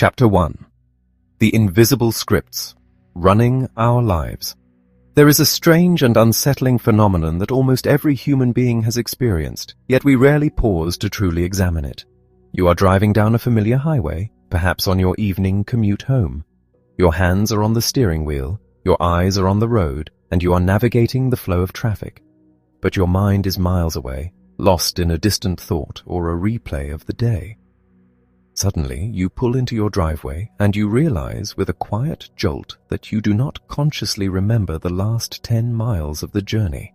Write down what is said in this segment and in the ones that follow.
Chapter 1. The Invisible Scripts. Running Our Lives. There is a strange and unsettling phenomenon that almost every human being has experienced, yet we rarely pause to truly examine it. You are driving down a familiar highway, perhaps on your evening commute home. Your hands are on the steering wheel, your eyes are on the road, and you are navigating the flow of traffic. But your mind is miles away, lost in a distant thought or a replay of the day. Suddenly, you pull into your driveway and you realize with a quiet jolt that you do not consciously remember the last 10 miles of the journey.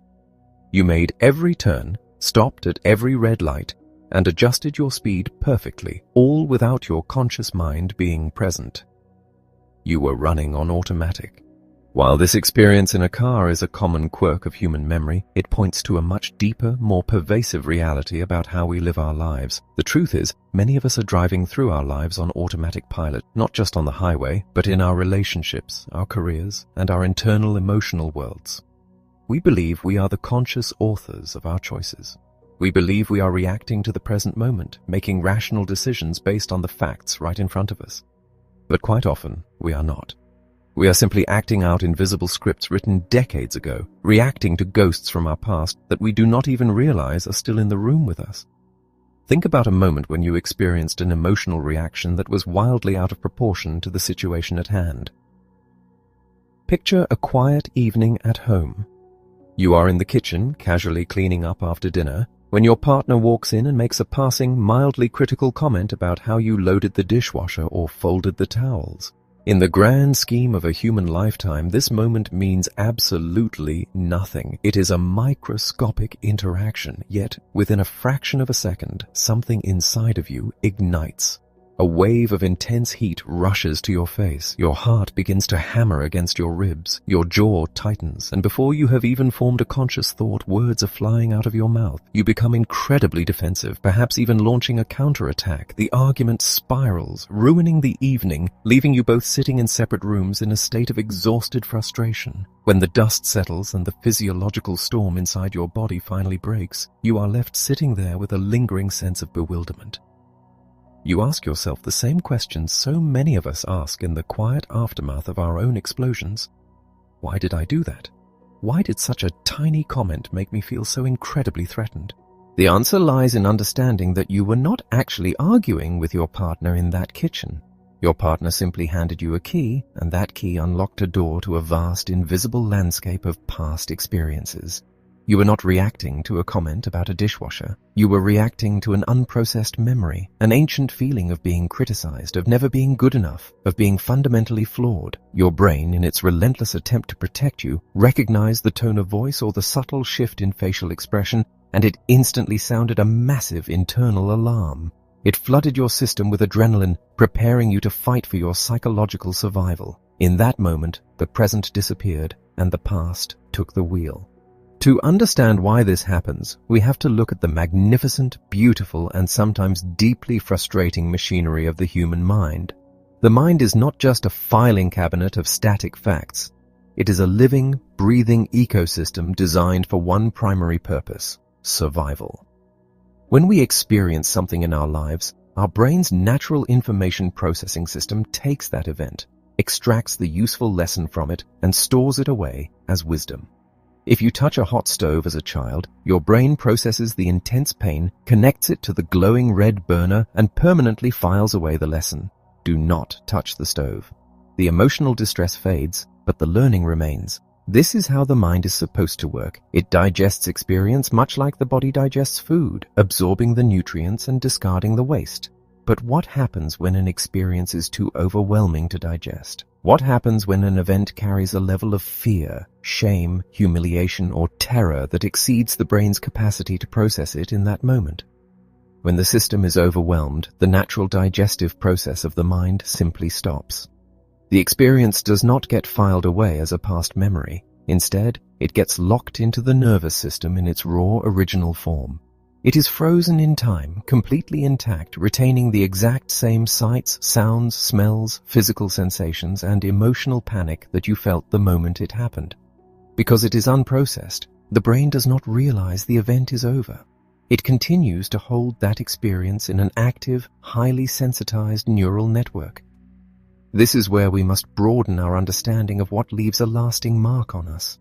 You made every turn, stopped at every red light, and adjusted your speed perfectly, all without your conscious mind being present. You were running on automatic. While this experience in a car is a common quirk of human memory, it points to a much deeper, more pervasive reality about how we live our lives. The truth is, many of us are driving through our lives on automatic pilot, not just on the highway, but in our relationships, our careers, and our internal emotional worlds. We believe we are the conscious authors of our choices. We believe we are reacting to the present moment, making rational decisions based on the facts right in front of us. But quite often, we are not. We are simply acting out invisible scripts written decades ago, reacting to ghosts from our past that we do not even realize are still in the room with us. Think about a moment when you experienced an emotional reaction that was wildly out of proportion to the situation at hand. Picture a quiet evening at home. You are in the kitchen, casually cleaning up after dinner, when your partner walks in and makes a passing, mildly critical comment about how you loaded the dishwasher or folded the towels. In the grand scheme of a human lifetime, this moment means absolutely nothing. It is a microscopic interaction, yet within a fraction of a second, something inside of you ignites. A wave of intense heat rushes to your face, your heart begins to hammer against your ribs, your jaw tightens, and before you have even formed a conscious thought, words are flying out of your mouth. You become incredibly defensive, perhaps even launching a counterattack. The argument spirals, ruining the evening, leaving you both sitting in separate rooms in a state of exhausted frustration. When the dust settles and the physiological storm inside your body finally breaks, you are left sitting there with a lingering sense of bewilderment. You ask yourself the same questions so many of us ask in the quiet aftermath of our own explosions. Why did I do that? Why did such a tiny comment make me feel so incredibly threatened? The answer lies in understanding that you were not actually arguing with your partner in that kitchen. Your partner simply handed you a key, and that key unlocked a door to a vast, invisible landscape of past experiences. You were not reacting to a comment about a dishwasher. You were reacting to an unprocessed memory, an ancient feeling of being criticized, of never being good enough, of being fundamentally flawed. Your brain, in its relentless attempt to protect you, recognized the tone of voice or the subtle shift in facial expression, and it instantly sounded a massive internal alarm. It flooded your system with adrenaline, preparing you to fight for your psychological survival. In that moment, the present disappeared, and the past took the wheel. To understand why this happens, we have to look at the magnificent, beautiful, and sometimes deeply frustrating machinery of the human mind. The mind is not just a filing cabinet of static facts. It is a living, breathing ecosystem designed for one primary purpose: survival. When we experience something in our lives, our brain's natural information processing system takes that event, extracts the useful lesson from it, and stores it away as wisdom. If you touch a hot stove as a child, your brain processes the intense pain, connects it to the glowing red burner, and permanently files away the lesson. Do not touch the stove. The emotional distress fades, but the learning remains. This is how the mind is supposed to work. It digests experience much like the body digests food, absorbing the nutrients and discarding the waste. But what happens when an experience is too overwhelming to digest? What happens when an event carries a level of fear, shame, humiliation, or terror that exceeds the brain's capacity to process it in that moment? When the system is overwhelmed, the natural digestive process of the mind simply stops. The experience does not get filed away as a past memory. Instead, it gets locked into the nervous system in its raw original form. It is frozen in time, completely intact, retaining the exact same sights, sounds, smells, physical sensations, and emotional panic that you felt the moment it happened. Because it is unprocessed, the brain does not realize the event is over. It continues to hold that experience in an active, highly sensitized neural network. This is where we must broaden our understanding of what leaves a lasting mark on us.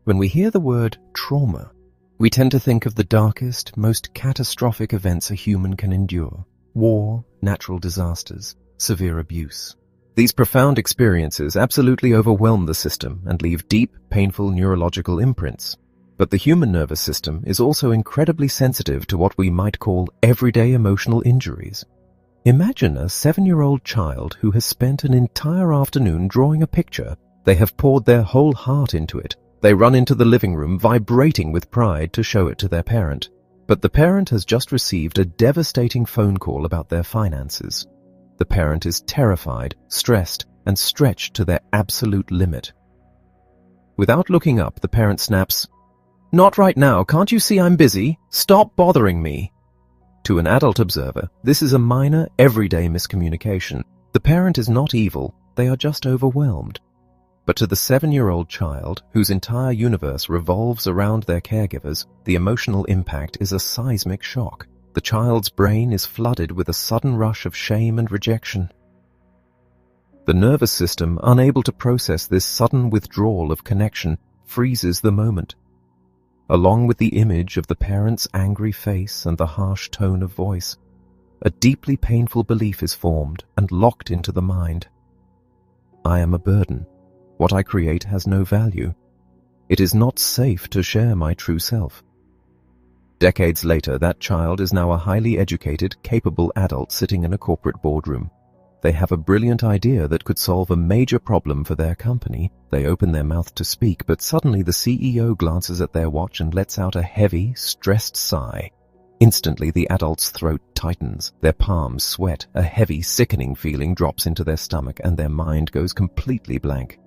When we hear the word trauma, we tend to think of the darkest, most catastrophic events a human can endure: war, natural disasters, severe abuse. These profound experiences absolutely overwhelm the system and leave deep, painful neurological imprints. But the human nervous system is also incredibly sensitive to what we might call everyday emotional injuries. Imagine a 7-year-old child who has spent an entire afternoon drawing a picture. They have poured their whole heart into it. They run into the living room vibrating with pride to show it to their parent. But the parent has just received a devastating phone call about their finances. The parent is terrified, stressed, and stretched to their absolute limit. Without looking up, the parent snaps, "Not right now, can't you see I'm busy? Stop bothering me." To an adult observer, this is a minor, everyday miscommunication. The parent is not evil, they are just overwhelmed. But to the 7-year-old child, whose entire universe revolves around their caregivers, the emotional impact is a seismic shock. The child's brain is flooded with a sudden rush of shame and rejection. The nervous system, unable to process this sudden withdrawal of connection, freezes the moment. Along with the image of the parent's angry face and the harsh tone of voice, a deeply painful belief is formed and locked into the mind. I am a burden. What I create has no value. It is not safe to share my true self. Decades later, that child is now a highly educated, capable adult sitting in a corporate boardroom. They have a brilliant idea that could solve a major problem for their company. They open their mouth to speak, but suddenly the CEO glances at their watch and lets out a heavy, stressed sigh. Instantly, the adult's throat tightens, their palms sweat, a heavy, sickening feeling drops into their stomach, and their mind goes completely blank.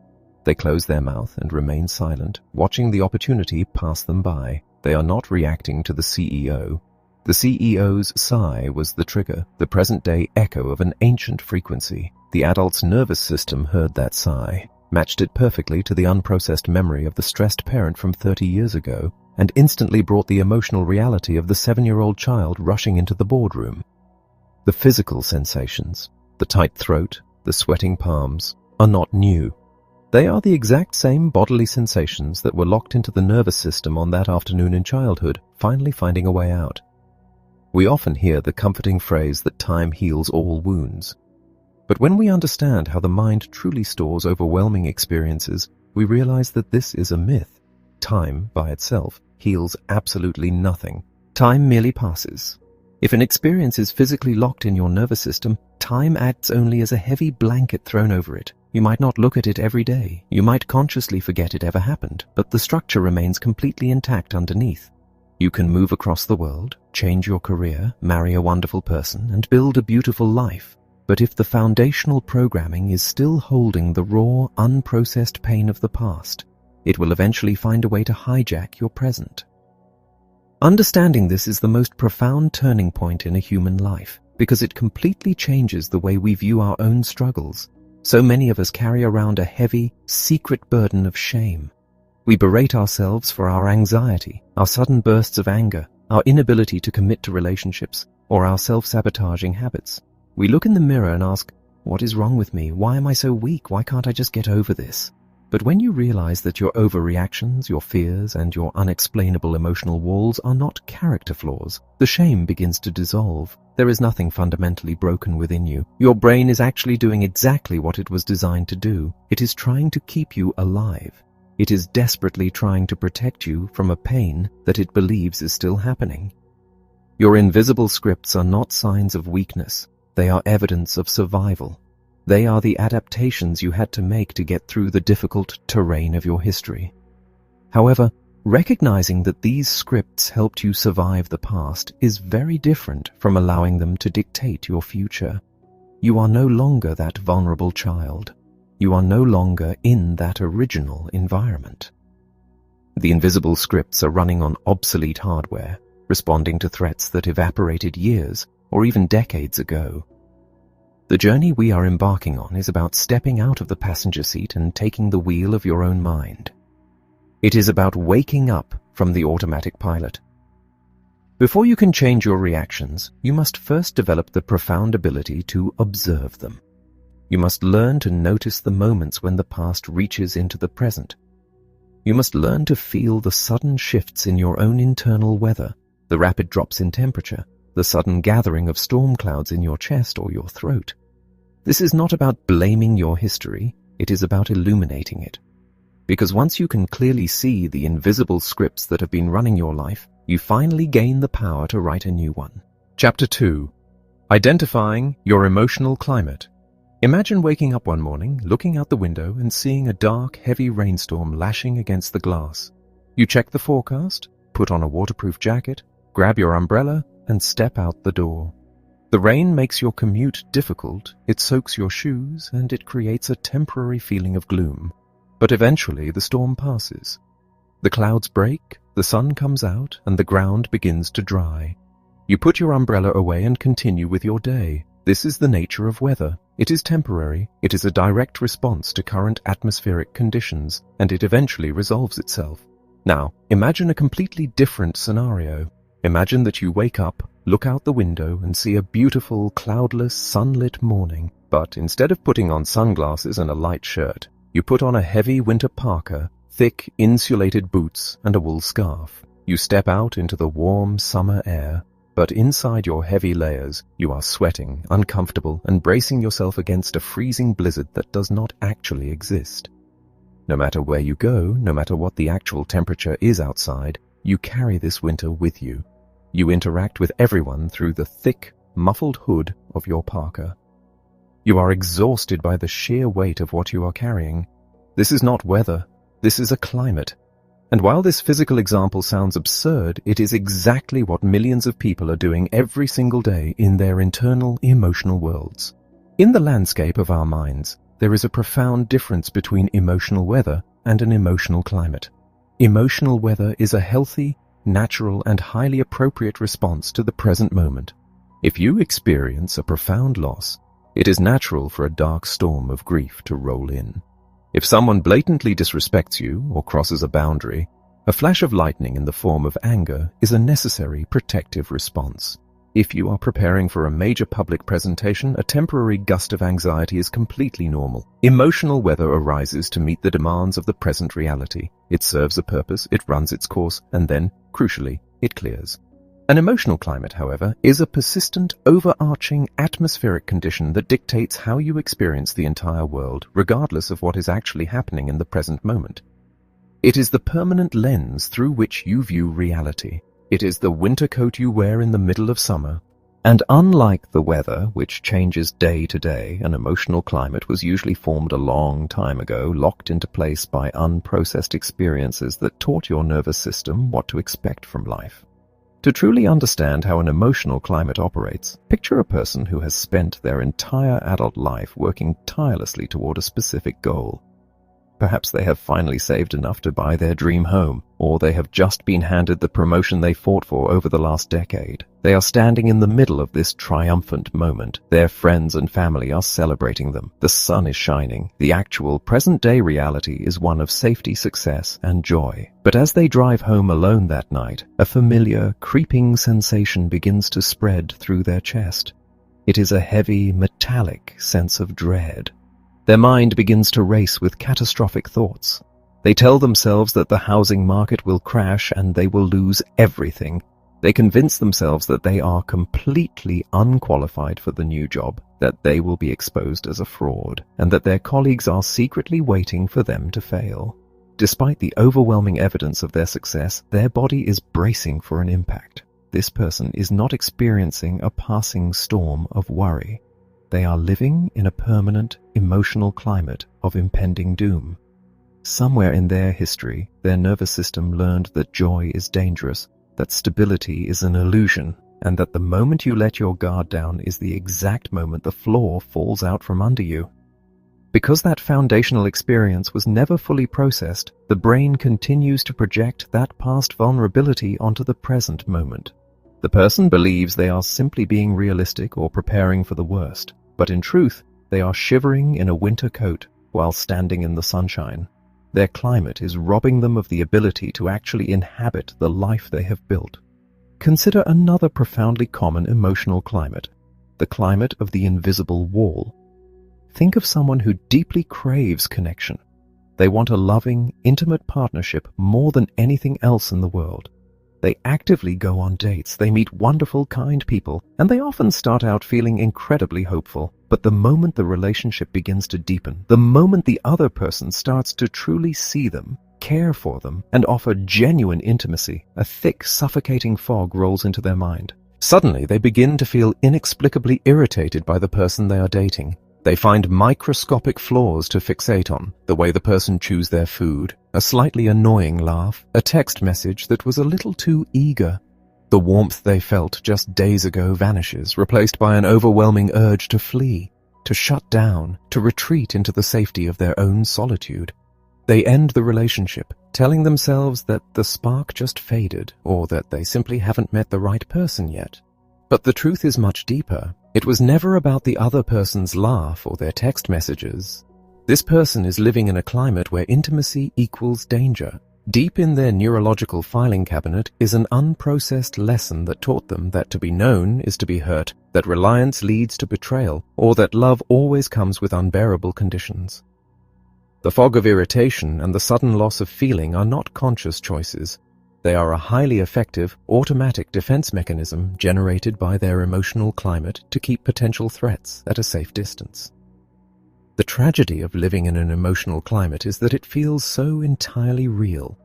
They close their mouth and remain silent, watching the opportunity pass them by. They are not reacting to the CEO. The CEO's sigh was the trigger, the present-day echo of an ancient frequency. The adult's nervous system heard that sigh, matched it perfectly to the unprocessed memory of the stressed parent from 30 years ago, and instantly brought the emotional reality of the 7-year-old child rushing into the boardroom. The physical sensations, the tight throat, the sweating palms, are not new. They are the exact same bodily sensations that were locked into the nervous system on that afternoon in childhood, finally finding a way out. We often hear the comforting phrase that time heals all wounds. But when we understand how the mind truly stores overwhelming experiences, we realize that this is a myth. Time, by itself, heals absolutely nothing. Time merely passes. If an experience is physically locked in your nervous system, time acts only as a heavy blanket thrown over it. You might not look at it every day. You might consciously forget it ever happened, but the structure remains completely intact underneath. You can move across the world, change your career, marry a wonderful person, and build a beautiful life. But if the foundational programming is still holding the raw, unprocessed pain of the past, it will eventually find a way to hijack your present. Understanding this is the most profound turning point in a human life, because it completely changes the way we view our own struggles. So many of us carry around a heavy, secret burden of shame. We berate ourselves for our anxiety, our sudden bursts of anger, our inability to commit to relationships, or our self-sabotaging habits. We look in the mirror and ask, what is wrong with me? Why am I so weak? Why can't I just get over this? But when you realize that your overreactions, your fears, and your unexplainable emotional walls are not character flaws, the shame begins to dissolve. There is nothing fundamentally broken within you. Your brain is actually doing exactly what it was designed to do. It is trying to keep you alive. It is desperately trying to protect you from a pain that it believes is still happening. Your invisible scripts are not signs of weakness. They are evidence of survival. They are the adaptations you had to make to get through the difficult terrain of your history. However, recognizing that these scripts helped you survive the past is very different from allowing them to dictate your future. You are no longer that vulnerable child. You are no longer in that original environment. The invisible scripts are running on obsolete hardware, responding to threats that evaporated years or even decades ago. The journey we are embarking on is about stepping out of the passenger seat and taking the wheel of your own mind. It is about waking up from the automatic pilot. Before you can change your reactions, you must first develop the profound ability to observe them. You must learn to notice the moments when the past reaches into the present. You must learn to feel the sudden shifts in your own internal weather, the rapid drops in temperature, the sudden gathering of storm clouds in your chest or your throat. This is not about blaming your history, it is about illuminating it. Because once you can clearly see the invisible scripts that have been running your life, you finally gain the power to write a new one. Chapter 2. Identifying your emotional climate. Imagine waking up one morning, looking out the window and seeing a dark, heavy rainstorm lashing against the glass. You check the forecast, put on a waterproof jacket, grab your umbrella, and step out the door. The rain makes your commute difficult, it soaks your shoes, and it creates a temporary feeling of gloom. But eventually the storm passes. The clouds break, the sun comes out, and the ground begins to dry. You put your umbrella away and continue with your day. This is the nature of weather. It is temporary, it is a direct response to current atmospheric conditions, and it eventually resolves itself. Now, imagine a completely different scenario. Imagine that you wake up, look out the window, and see a beautiful, cloudless, sunlit morning. But instead of putting on sunglasses and a light shirt, you put on a heavy winter parka, thick, insulated boots, and a wool scarf. You step out into the warm summer air. But inside your heavy layers, you are sweating, uncomfortable, and bracing yourself against a freezing blizzard that does not actually exist. No matter where you go, no matter what the actual temperature is outside, you carry this winter with you. You interact with everyone through the thick, muffled hood of your parka. You are exhausted by the sheer weight of what you are carrying. This is not weather, this is a climate. And while this physical example sounds absurd, it is exactly what millions of people are doing every single day in their internal emotional worlds. In the landscape of our minds, there is a profound difference between emotional weather and an emotional climate. Emotional weather is a healthy, natural, and highly appropriate response to the present moment. If you experience a profound loss, it is natural for a dark storm of grief to roll in. If someone blatantly disrespects you or crosses a boundary, a flash of lightning in the form of anger is a necessary protective response. If you are preparing for a major public presentation, a temporary gust of anxiety is completely normal. Emotional weather arises to meet the demands of the present reality. It serves a purpose, it runs its course, and then, crucially, it clears. An emotional climate, however, is a persistent, overarching atmospheric condition that dictates how you experience the entire world, regardless of what is actually happening in the present moment. It is the permanent lens through which you view reality. It is the winter coat you wear in the middle of summer. And unlike the weather, which changes day to day, an emotional climate was usually formed a long time ago, locked into place by unprocessed experiences that taught your nervous system what to expect from life. To truly understand how an emotional climate operates, picture a person who has spent their entire adult life working tirelessly toward a specific goal. Perhaps they have finally saved enough to buy their dream home, or they have just been handed the promotion they fought for over the last decade. They are standing in the middle of this triumphant moment. Their friends and family are celebrating them. The sun is shining. The actual present-day reality is one of safety, success, and joy. But as they drive home alone that night, a familiar, creeping sensation begins to spread through their chest. It is a heavy, metallic sense of dread. Their mind begins to race with catastrophic thoughts. They tell themselves that the housing market will crash and they will lose everything. They convince themselves that they are completely unqualified for the new job, that they will be exposed as a fraud, and that their colleagues are secretly waiting for them to fail. Despite the overwhelming evidence of their success, their body is bracing for an impact. This person is not experiencing a passing storm of worry. They are living in a permanent, emotional climate of impending doom. Somewhere in their history, their nervous system learned that joy is dangerous, that stability is an illusion, and that the moment you let your guard down is the exact moment the floor falls out from under you. Because that foundational experience was never fully processed, the brain continues to project that past vulnerability onto the present moment. The person believes they are simply being realistic or preparing for the worst. But in truth, they are shivering in a winter coat while standing in the sunshine. Their climate is robbing them of the ability to actually inhabit the life they have built. Consider another profoundly common emotional climate, the climate of the invisible wall. think of someone who deeply craves connection. They want a loving, intimate partnership more than anything else in the world. They actively go on dates, they meet wonderful, kind people, and they often start out feeling incredibly hopeful. But the moment the relationship begins to deepen, the moment the other person starts to truly see them, care for them, and offer genuine intimacy, a thick, suffocating fog rolls into their mind. Suddenly, they begin to feel inexplicably irritated by the person they are dating. They find microscopic flaws to fixate on, the way the person chews their food, a slightly annoying laugh, a text message that was a little too eager. The warmth they felt just days ago vanishes, replaced by an overwhelming urge to flee, to shut down, to retreat into the safety of their own solitude. They end the relationship, telling themselves that the spark just faded, or that they simply haven't met the right person yet. But the truth is much deeper. It was never about the other person's laugh or their text messages. This person is living in a climate where intimacy equals danger. Deep in their neurological filing cabinet is an unprocessed lesson that taught them that to be known is to be hurt, that reliance leads to betrayal, or that love always comes with unbearable conditions. The fog of irritation and the sudden loss of feeling are not conscious choices. They are a highly effective, automatic defense mechanism generated by their emotional climate to keep potential threats at a safe distance. The tragedy of living in an emotional climate is that it feels so entirely real.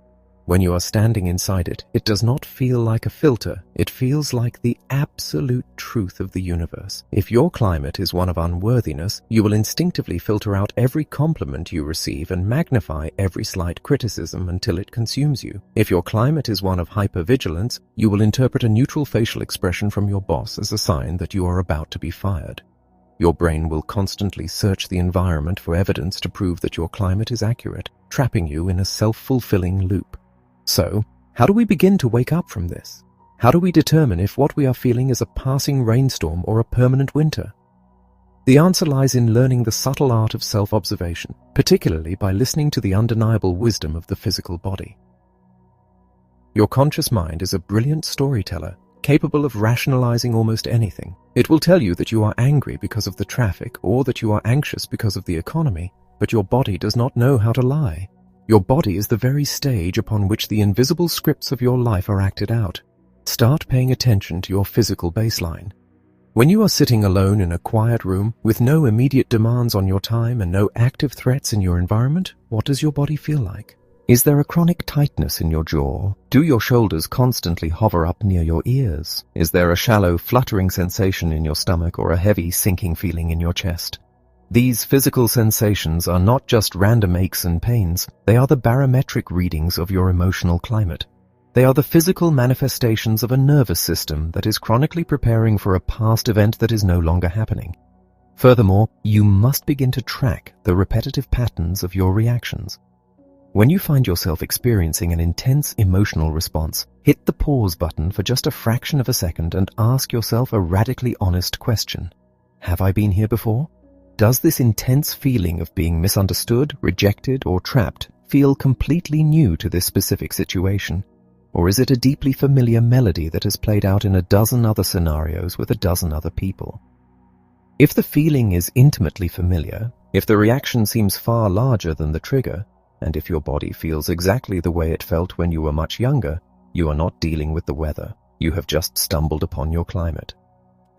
When you are standing inside it, it does not feel like a filter. It feels like the absolute truth of the universe. If your climate is one of unworthiness, you will instinctively filter out every compliment you receive and magnify every slight criticism until it consumes you. If your climate is one of hypervigilance, you will interpret a neutral facial expression from your boss as a sign that you are about to be fired. Your brain will constantly search the environment for evidence to prove that your climate is accurate, trapping you in a self-fulfilling loop. So, how do we begin to wake up from this? How do we determine if what we are feeling is a passing rainstorm or a permanent winter? The answer lies in learning the subtle art of self-observation, particularly by listening to the undeniable wisdom of the physical body. Your conscious mind is a brilliant storyteller, capable of rationalizing almost anything. It will tell you that you are angry because of the traffic or that you are anxious because of the economy, but your body does not know how to lie. Your body is the very stage upon which the invisible scripts of your life are acted out. Start paying attention to your physical baseline. When you are sitting alone in a quiet room with no immediate demands on your time and no active threats in your environment, what does your body feel like? Is there a chronic tightness in your jaw? Do your shoulders constantly hover up near your ears? Is there a shallow, fluttering sensation in your stomach or a heavy, sinking feeling in your chest? These physical sensations are not just random aches and pains. They are the barometric readings of your emotional climate. They are the physical manifestations of a nervous system that is chronically preparing for a past event that is no longer happening. Furthermore, you must begin to track the repetitive patterns of your reactions. When you find yourself experiencing an intense emotional response, hit the pause button for just a fraction of a second and ask yourself a radically honest question. Have I been here before? Does this intense feeling of being misunderstood, rejected, or trapped feel completely new to this specific situation? Or is it a deeply familiar melody that has played out in a dozen other scenarios with a dozen other people? If the feeling is intimately familiar, if the reaction seems far larger than the trigger, and if your body feels exactly the way it felt when you were much younger, you are not dealing with the weather. You have just stumbled upon your climate.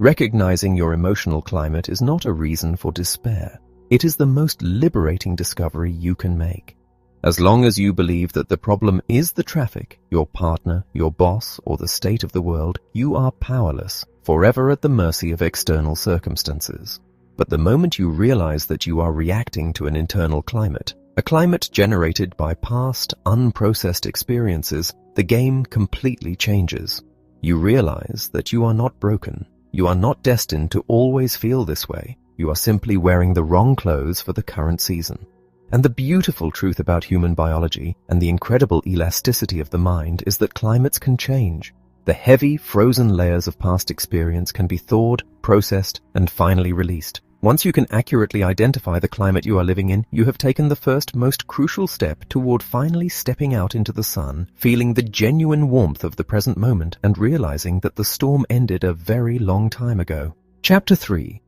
Recognizing your emotional climate is not a reason for despair. It is the most liberating discovery you can make. As long as you believe that the problem is the traffic, your partner, your boss, or the state of the world, you are powerless, forever at the mercy of external circumstances. But the moment you realize that you are reacting to an internal climate, a climate generated by past, unprocessed experiences, the game completely changes. You realize that you are not broken. You are not destined to always feel this way. You are simply wearing the wrong clothes for the current season. And the beautiful truth about human biology and the incredible elasticity of the mind is that climates can change. The heavy, frozen layers of past experience can be thawed, processed, and finally released. Once you can accurately identify the climate you are living in, you have taken the first, most crucial step toward finally stepping out into the sun, feeling the genuine warmth of the present moment, and realizing that the storm ended a very long time ago. Chapter 3.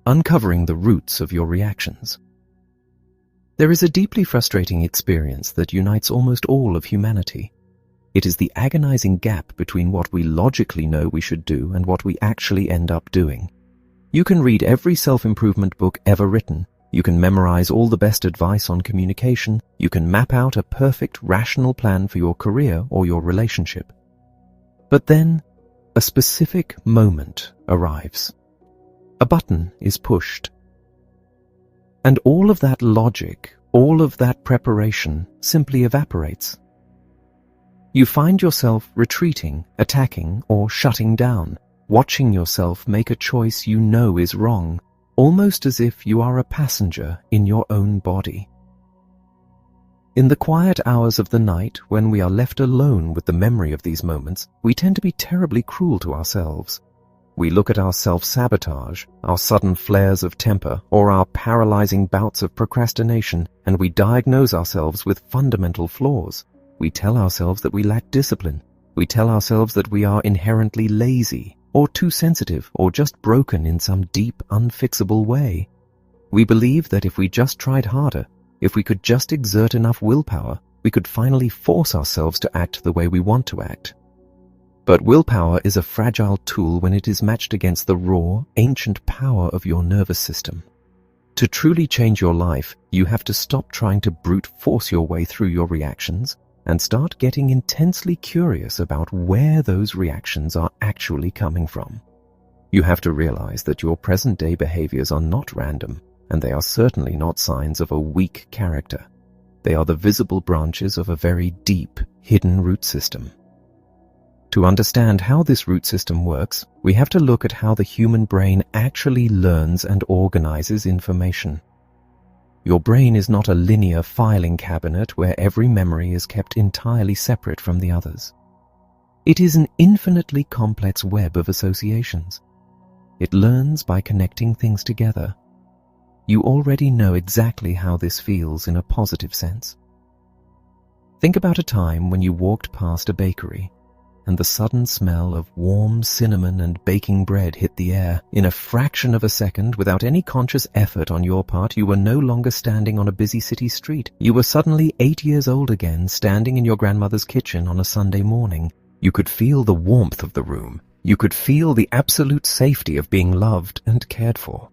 uncovering the roots of your reactions. There is a deeply frustrating experience that unites almost all of humanity. It is the agonizing gap between what we logically know we should do and what we actually end up doing. You can read every self-improvement book ever written. You can memorize all the best advice on communication. You can map out a perfect, rational plan for your career or your relationship. But then, a specific moment arrives. A button is pushed. And all of that logic, all of that preparation simply evaporates. You find yourself retreating, attacking, or shutting down, watching yourself make a choice you know is wrong, almost as if you are a passenger in your own body. In the quiet hours of the night, when we are left alone with the memory of these moments, we tend to be terribly cruel to ourselves. We look at our self-sabotage, our sudden flares of temper, or our paralyzing bouts of procrastination, and we diagnose ourselves with fundamental flaws. We tell ourselves that we lack discipline. We tell ourselves that we are inherently lazy, or too sensitive, or just broken in some deep, unfixable way. We believe that if we just tried harder, if we could just exert enough willpower, we could finally force ourselves to act the way we want to act. But willpower is a fragile tool when it is matched against the raw, ancient power of your nervous system. To truly change your life, you have to stop trying to brute force your way through your reactions and start getting intensely curious about where those reactions are actually coming from. You have to realize that your present-day behaviors are not random, and they are certainly not signs of a weak character. They are the visible branches of a very deep, hidden root system. To understand how this root system works, we have to look at how the human brain actually learns and organizes information. Your brain is not a linear filing cabinet where every memory is kept entirely separate from the others. It is an infinitely complex web of associations. It learns by connecting things together. You already know exactly how this feels in a positive sense. Think about a time when you walked past a bakery, and the sudden smell of warm cinnamon and baking bread hit the air. In a fraction of a second, without any conscious effort on your part, you were no longer standing on a busy city street. You were suddenly 8 years old again, standing in your grandmother's kitchen on a Sunday morning. You could feel the warmth of the room. You could feel the absolute safety of being loved and cared for.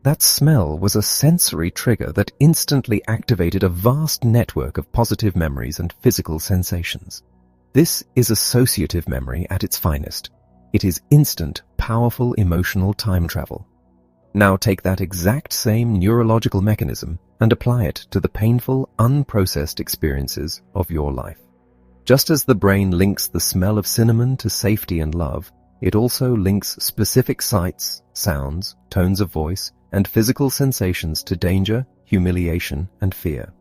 That smell was a sensory trigger that instantly activated a vast network of positive memories and physical sensations. This is associative memory at its finest. It is instant, powerful emotional time travel. Now take that exact same neurological mechanism and apply it to the painful, unprocessed experiences of your life. Just as the brain links the smell of cinnamon to safety and love, it also links specific sights, sounds, tones of voice, and physical sensations to danger, humiliation, and fear.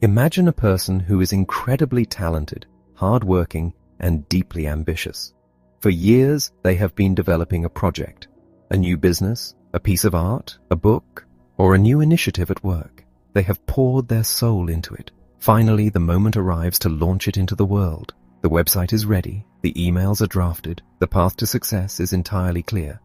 Imagine a person who is incredibly talented, hard-working, and deeply ambitious. For years, they have been developing a project, a new business, a piece of art, a book, or a new initiative at work. They have poured their soul into it. Finally, the moment arrives to launch it into the world. The website is ready, the emails are drafted, the path to success is entirely clear.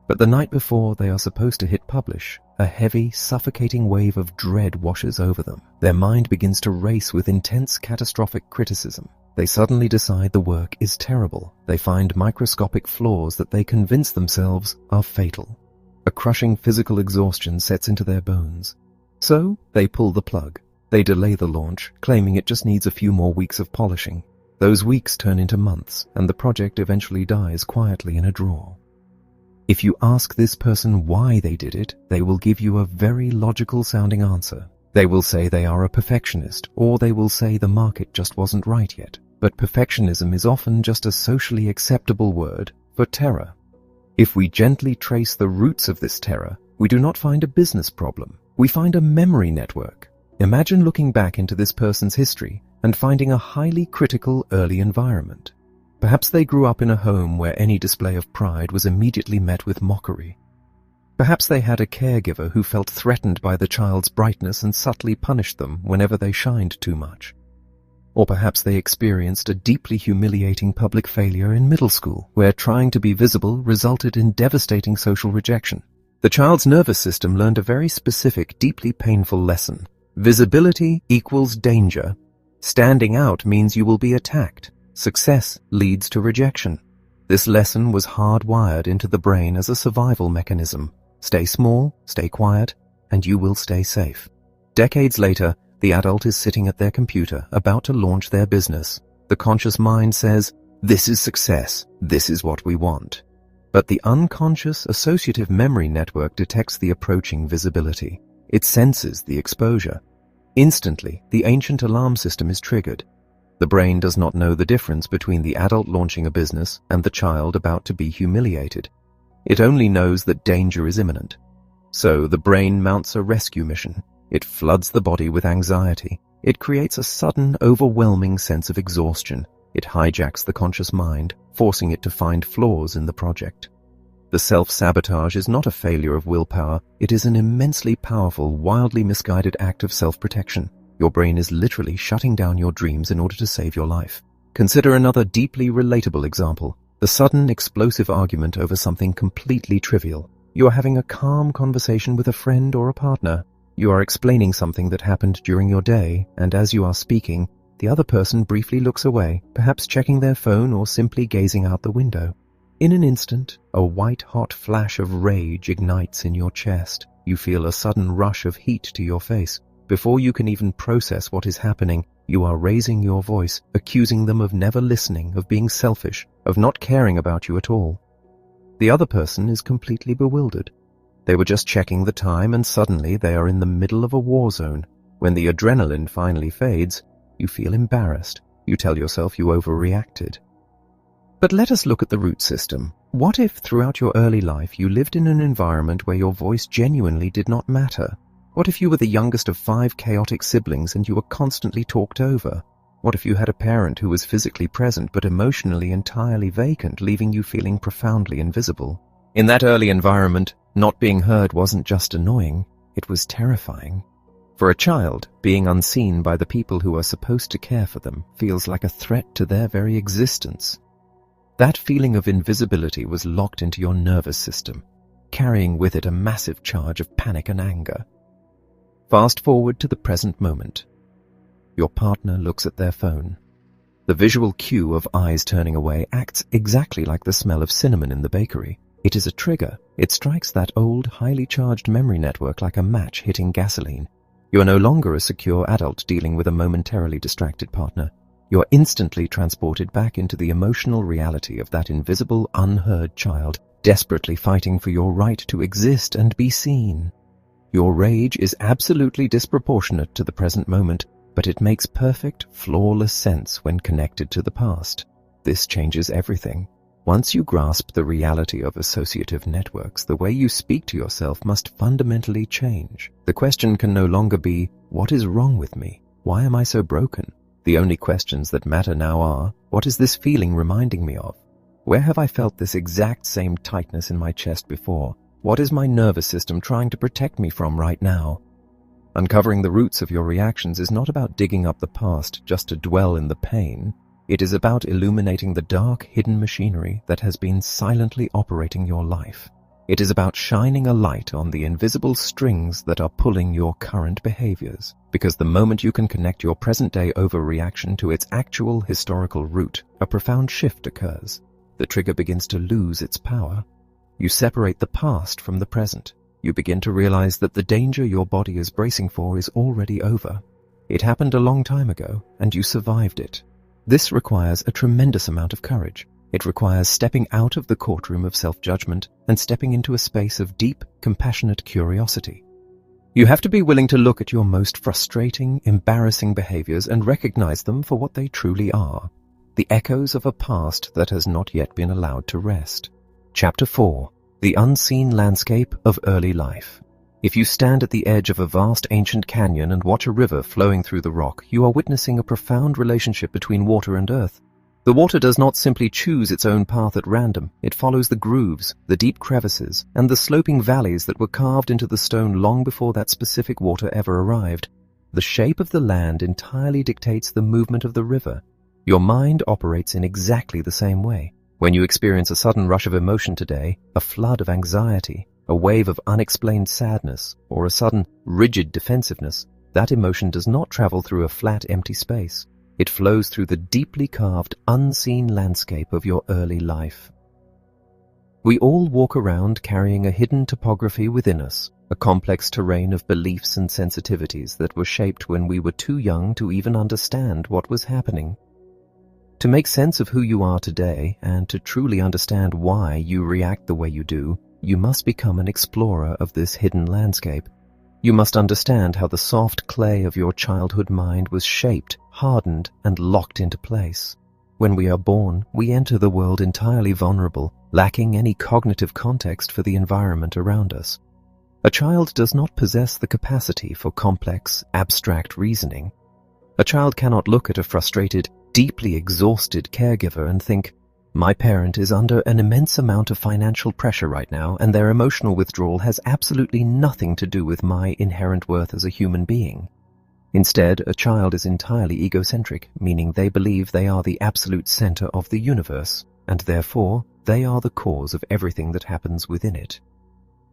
But the night before they are supposed to hit publish, a heavy, suffocating wave of dread washes over them. Their mind begins to race with intense, catastrophic criticism. They suddenly decide the work is terrible. They find microscopic flaws that they convince themselves are fatal. A crushing physical exhaustion sets into their bones. So, they pull the plug. They delay the launch, claiming it just needs a few more weeks of polishing. Those weeks turn into months, and the project eventually dies quietly in a drawer. If you ask this person why they did it, they will give you a very logical-sounding answer. They will say they are a perfectionist, or they will say the market just wasn't right yet. But perfectionism is often just a socially acceptable word for terror. If we gently trace the roots of this terror, we do not find a business problem. We find a memory network. Imagine looking back into this person's history and finding a highly critical early environment. Perhaps they grew up in a home where any display of pride was immediately met with mockery. Perhaps they had a caregiver who felt threatened by the child's brightness and subtly punished them whenever they shined too much. Or perhaps they experienced a deeply humiliating public failure in middle school, where trying to be visible resulted in devastating social rejection. The child's nervous system learned a very specific, deeply painful lesson. Visibility equals danger. Standing out means you will be attacked. Success leads to rejection. This lesson was hardwired into the brain as a survival mechanism. Stay small, stay quiet, and you will stay safe. Decades later, the adult is sitting at their computer, about to launch their business. The conscious mind says, "This is success. This is what we want." But the unconscious associative memory network detects the approaching visibility. It senses the exposure. Instantly, the ancient alarm system is triggered. The brain does not know the difference between the adult launching a business and the child about to be humiliated. It only knows that danger is imminent. So the brain mounts a rescue mission. It floods the body with anxiety. It creates a sudden, overwhelming sense of exhaustion. It hijacks the conscious mind, forcing it to find flaws in the project. The self-sabotage is not a failure of willpower. It is an immensely powerful, wildly misguided act of self-protection. Your brain is literally shutting down your dreams in order to save your life. Consider another deeply relatable example. The sudden, explosive argument over something completely trivial. You are having a calm conversation with a friend or a partner. You are explaining something that happened during your day, and as you are speaking, the other person briefly looks away, perhaps checking their phone or simply gazing out the window. In an instant, a white-hot flash of rage ignites in your chest. You feel a sudden rush of heat to your face. Before you can even process what is happening, you are raising your voice, accusing them of never listening, of being selfish, of not caring about you at all. The other person is completely bewildered. They were just checking the time and suddenly they are in the middle of a war zone. When the adrenaline finally fades, you feel embarrassed. You tell yourself you overreacted. But let us look at the root system. What if throughout your early life you lived in an environment where your voice genuinely did not matter? What if you were the youngest of 5 chaotic siblings and you were constantly talked over? What if you had a parent who was physically present but emotionally entirely vacant, leaving you feeling profoundly invisible? In that early environment, not being heard wasn't just annoying, it was terrifying. For a child, being unseen by the people who are supposed to care for them feels like a threat to their very existence. That feeling of invisibility was locked into your nervous system, carrying with it a massive charge of panic and anger. Fast forward to the present moment. Your partner looks at their phone. The visual cue of eyes turning away acts exactly like the smell of cinnamon in the bakery. It is a trigger. It strikes that old, highly charged memory network like a match hitting gasoline. You are no longer a secure adult dealing with a momentarily distracted partner. You are instantly transported back into the emotional reality of that invisible, unheard child, desperately fighting for your right to exist and be seen. Your rage is absolutely disproportionate to the present moment, but it makes perfect, flawless sense when connected to the past. This changes everything. Once you grasp the reality of associative networks, the way you speak to yourself must fundamentally change. The question can no longer be, "What is wrong with me? Why am I so broken?" The only questions that matter now are, "What is this feeling reminding me of? Where have I felt this exact same tightness in my chest before? What is my nervous system trying to protect me from right now?" Uncovering the roots of your reactions is not about digging up the past just to dwell in the pain. It is about illuminating the dark, hidden machinery that has been silently operating your life. It is about shining a light on the invisible strings that are pulling your current behaviors. Because the moment you can connect your present-day overreaction to its actual historical root, a profound shift occurs. The trigger begins to lose its power. You separate the past from the present. You begin to realize that the danger your body is bracing for is already over. It happened a long time ago, and you survived it. This requires a tremendous amount of courage. It requires stepping out of the courtroom of self-judgment and stepping into a space of deep, compassionate curiosity. You have to be willing to look at your most frustrating, embarrassing behaviors and recognize them for what they truly are, the echoes of a past that has not yet been allowed to rest. Chapter 4. The Unseen Landscape of Early Life. If you stand at the edge of a vast ancient canyon and watch a river flowing through the rock, you are witnessing a profound relationship between water and earth. The water does not simply choose its own path at random. It follows the grooves, the deep crevices, and the sloping valleys that were carved into the stone long before that specific water ever arrived. The shape of the land entirely dictates the movement of the river. Your mind operates in exactly the same way. When you experience a sudden rush of emotion today, a flood of anxiety, a wave of unexplained sadness, or a sudden rigid defensiveness, that emotion does not travel through a flat, empty space. It flows through the deeply carved, unseen landscape of your early life. We all walk around carrying a hidden topography within us, a complex terrain of beliefs and sensitivities that were shaped when we were too young to even understand what was happening. To make sense of who you are today and to truly understand why you react the way you do, you must become an explorer of this hidden landscape. You must understand how the soft clay of your childhood mind was shaped, hardened, and locked into place. When we are born, we enter the world entirely vulnerable, lacking any cognitive context for the environment around us. A child does not possess the capacity for complex, abstract reasoning. A child cannot look at a frustrated, deeply exhausted caregiver and think, "My parent is under an immense amount of financial pressure right now, and their emotional withdrawal has absolutely nothing to do with my inherent worth as a human being." Instead, a child is entirely egocentric, meaning they believe they are the absolute center of the universe, and therefore they are the cause of everything that happens within it.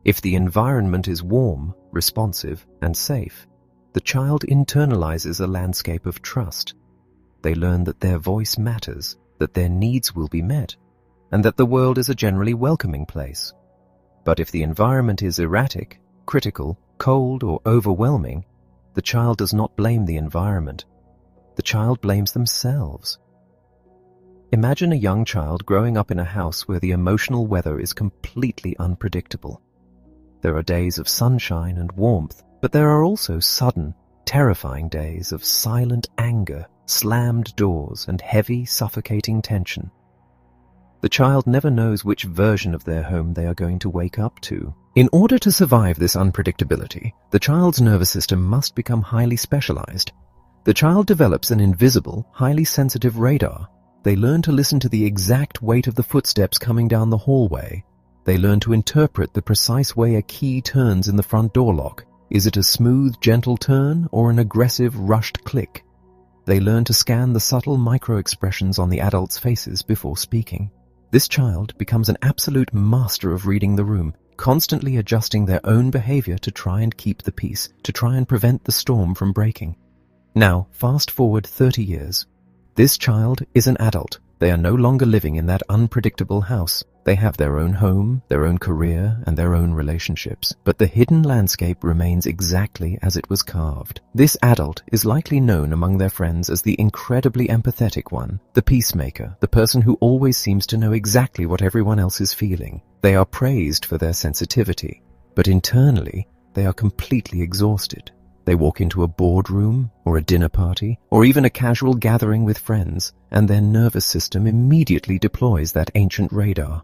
If the environment is warm, responsive, and safe, the child internalizes a landscape of trust. They learn that their voice matters, that their needs will be met, and that the world is a generally welcoming place. But if the environment is erratic, critical, cold, or overwhelming, the child does not blame the environment. The child blames themselves. Imagine a young child growing up in a house where the emotional weather is completely unpredictable. There are days of sunshine and warmth, but there are also sudden, terrifying days of silent anger, slammed doors, and heavy, suffocating tension. The child never knows which version of their home they are going to wake up to. In order to survive this unpredictability, the child's nervous system must become highly specialized. The child develops an invisible, highly sensitive radar. They learn to listen to the exact weight of the footsteps coming down the hallway. They learn to interpret the precise way a key turns in the front door lock. Is it a smooth, gentle turn or an aggressive, rushed click? They learn to scan the subtle micro-expressions on the adults' faces before speaking. This child becomes an absolute master of reading the room, constantly adjusting their own behavior to try and keep the peace, to try and prevent the storm from breaking. Now, fast forward 30 years. This child is an adult. They are no longer living in that unpredictable house. They have their own home, their own career, and their own relationships. But the hidden landscape remains exactly as it was carved. This adult is likely known among their friends as the incredibly empathetic one, the peacemaker, the person who always seems to know exactly what everyone else is feeling. They are praised for their sensitivity, but internally, they are completely exhausted. They walk into a boardroom, or a dinner party, or even a casual gathering with friends, and their nervous system immediately deploys that ancient radar.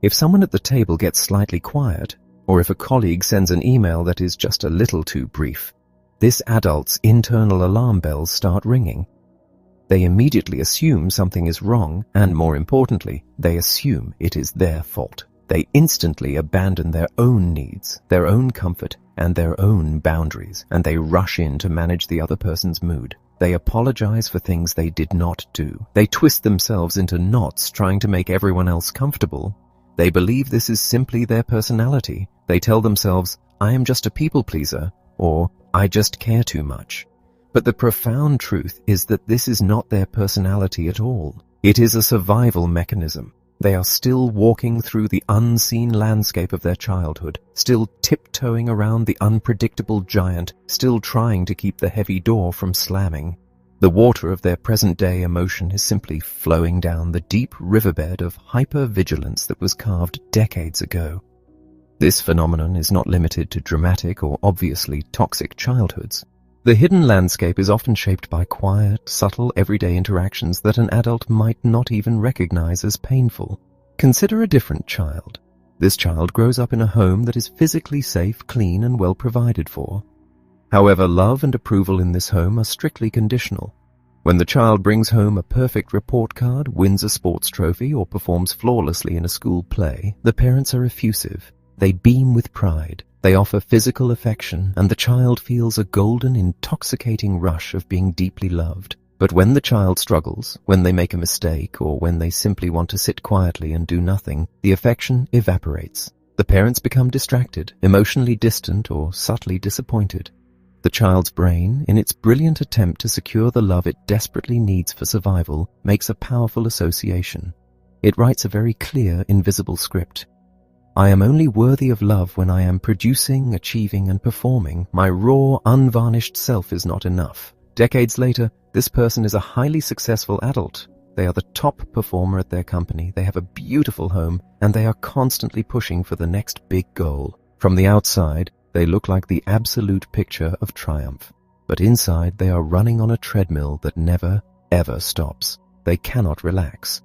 If someone at the table gets slightly quiet, or if a colleague sends an email that is just a little too brief, this adult's internal alarm bells start ringing. They immediately assume something is wrong, and more importantly, they assume it is their fault. They instantly abandon their own needs, their own comfort, and their own boundaries, and they rush in to manage the other person's mood. They apologize for things they did not do. They twist themselves into knots trying to make everyone else comfortable. They believe this is simply their personality. They tell themselves, "I am just a people pleaser," or "I just care too much." But the profound truth is that this is not their personality at all. It is a survival mechanism. They are still walking through the unseen landscape of their childhood, still tiptoeing around the unpredictable giant, still trying to keep the heavy door from slamming. The water of their present-day emotion is simply flowing down the deep riverbed of hyper-vigilance that was carved decades ago. This phenomenon is not limited to dramatic or obviously toxic childhoods. The hidden landscape is often shaped by quiet, subtle, everyday interactions that an adult might not even recognize as painful. Consider a different child. This child grows up in a home that is physically safe, clean, and well provided for. However, love and approval in this home are strictly conditional. When the child brings home a perfect report card, wins a sports trophy, or performs flawlessly in a school play, the parents are effusive. They beam with pride. They offer physical affection, and the child feels a golden, intoxicating rush of being deeply loved. But when the child struggles, when they make a mistake, or when they simply want to sit quietly and do nothing, the affection evaporates. The parents become distracted, emotionally distant, or subtly disappointed. The child's brain, in its brilliant attempt to secure the love it desperately needs for survival, makes a powerful association. It writes a very clear, invisible script. I am only worthy of love when I am producing, achieving, and performing. My raw, unvarnished self is not enough. Decades later, this person is a highly successful adult. They are the top performer at their company, they have a beautiful home, and they are constantly pushing for the next big goal. From the outside, they look like the absolute picture of triumph. But inside, they are running on a treadmill that never, ever stops. They cannot relax.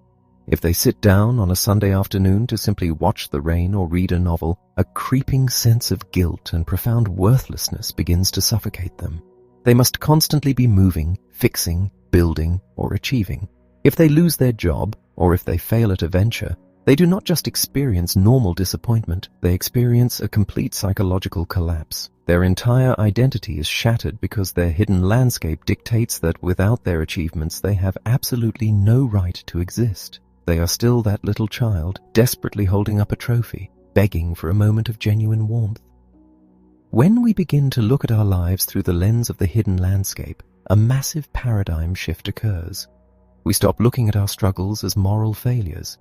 If they sit down on a Sunday afternoon to simply watch the rain or read a novel, a creeping sense of guilt and profound worthlessness begins to suffocate them. They must constantly be moving, fixing, building, or achieving. If they lose their job, or if they fail at a venture, they do not just experience normal disappointment, they experience a complete psychological collapse. Their entire identity is shattered because their hidden landscape dictates that without their achievements they have absolutely no right to exist. They are still that little child, desperately holding up a trophy, begging for a moment of genuine warmth. When we begin to look at our lives through the lens of the hidden landscape, a massive paradigm shift occurs. We stop looking at our struggles as moral failures.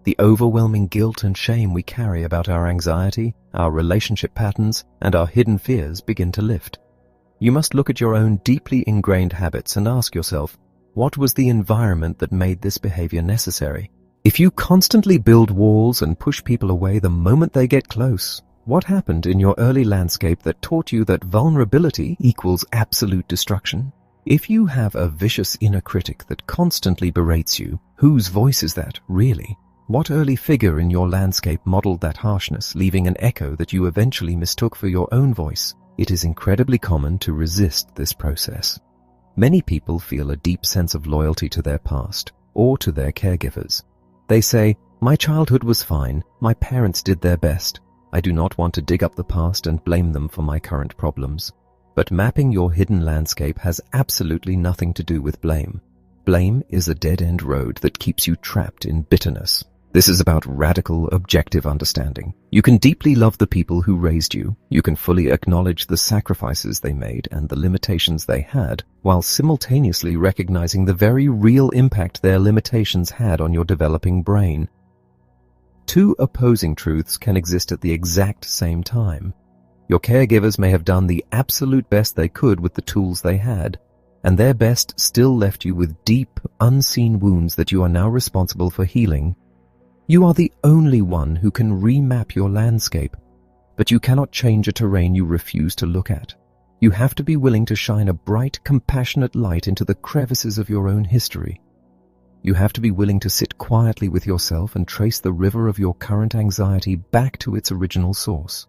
The overwhelming guilt and shame we carry about our anxiety, our relationship patterns, and our hidden fears begin to lift. You must look at your own deeply ingrained habits and ask yourself, what was the environment that made this behavior necessary? If you constantly build walls and push people away the moment they get close, what happened in your early landscape that taught you that vulnerability equals absolute destruction? If you have a vicious inner critic that constantly berates you, whose voice is that, really? What early figure in your landscape modeled that harshness, leaving an echo that you eventually mistook for your own voice? It is incredibly common to resist this process. Many people feel a deep sense of loyalty to their past, or to their caregivers. They say, my childhood was fine, my parents did their best. I do not want to dig up the past and blame them for my current problems. But mapping your hidden landscape has absolutely nothing to do with blame. Blame is a dead-end road that keeps you trapped in bitterness. This is about radical, objective understanding. You can deeply love the people who raised you. You can fully acknowledge the sacrifices they made and the limitations they had, while simultaneously recognizing the very real impact their limitations had on your developing brain. Two opposing truths can exist at the exact same time. Your caregivers may have done the absolute best they could with the tools they had, and their best still left you with deep, unseen wounds that you are now responsible for healing. You are the only one who can remap your landscape, but you cannot change a terrain you refuse to look at. You have to be willing to shine a bright, compassionate light into the crevices of your own history. You have to be willing to sit quietly with yourself and trace the river of your current anxiety back to its original source.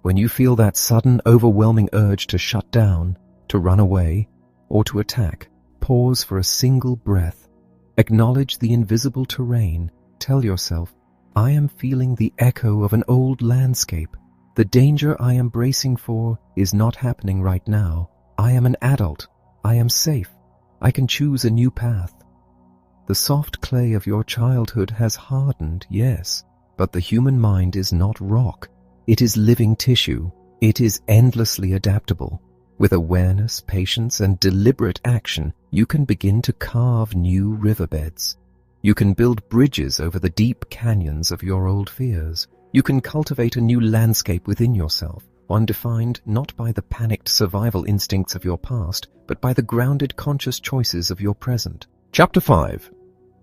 When you feel that sudden, overwhelming urge to shut down, to run away, or to attack, pause for a single breath. Acknowledge the invisible terrain. Tell yourself, I am feeling the echo of an old landscape. The danger I am bracing for is not happening right now. I am an adult. I am safe. I can choose a new path. The soft clay of your childhood has hardened, yes, but the human mind is not rock. It is living tissue. It is endlessly adaptable. With awareness, patience, and deliberate action, you can begin to carve new riverbeds. You can build bridges over the deep canyons of your old fears. You can cultivate a new landscape within yourself, one defined not by the panicked survival instincts of your past, but by the grounded conscious choices of your present. Chapter 5.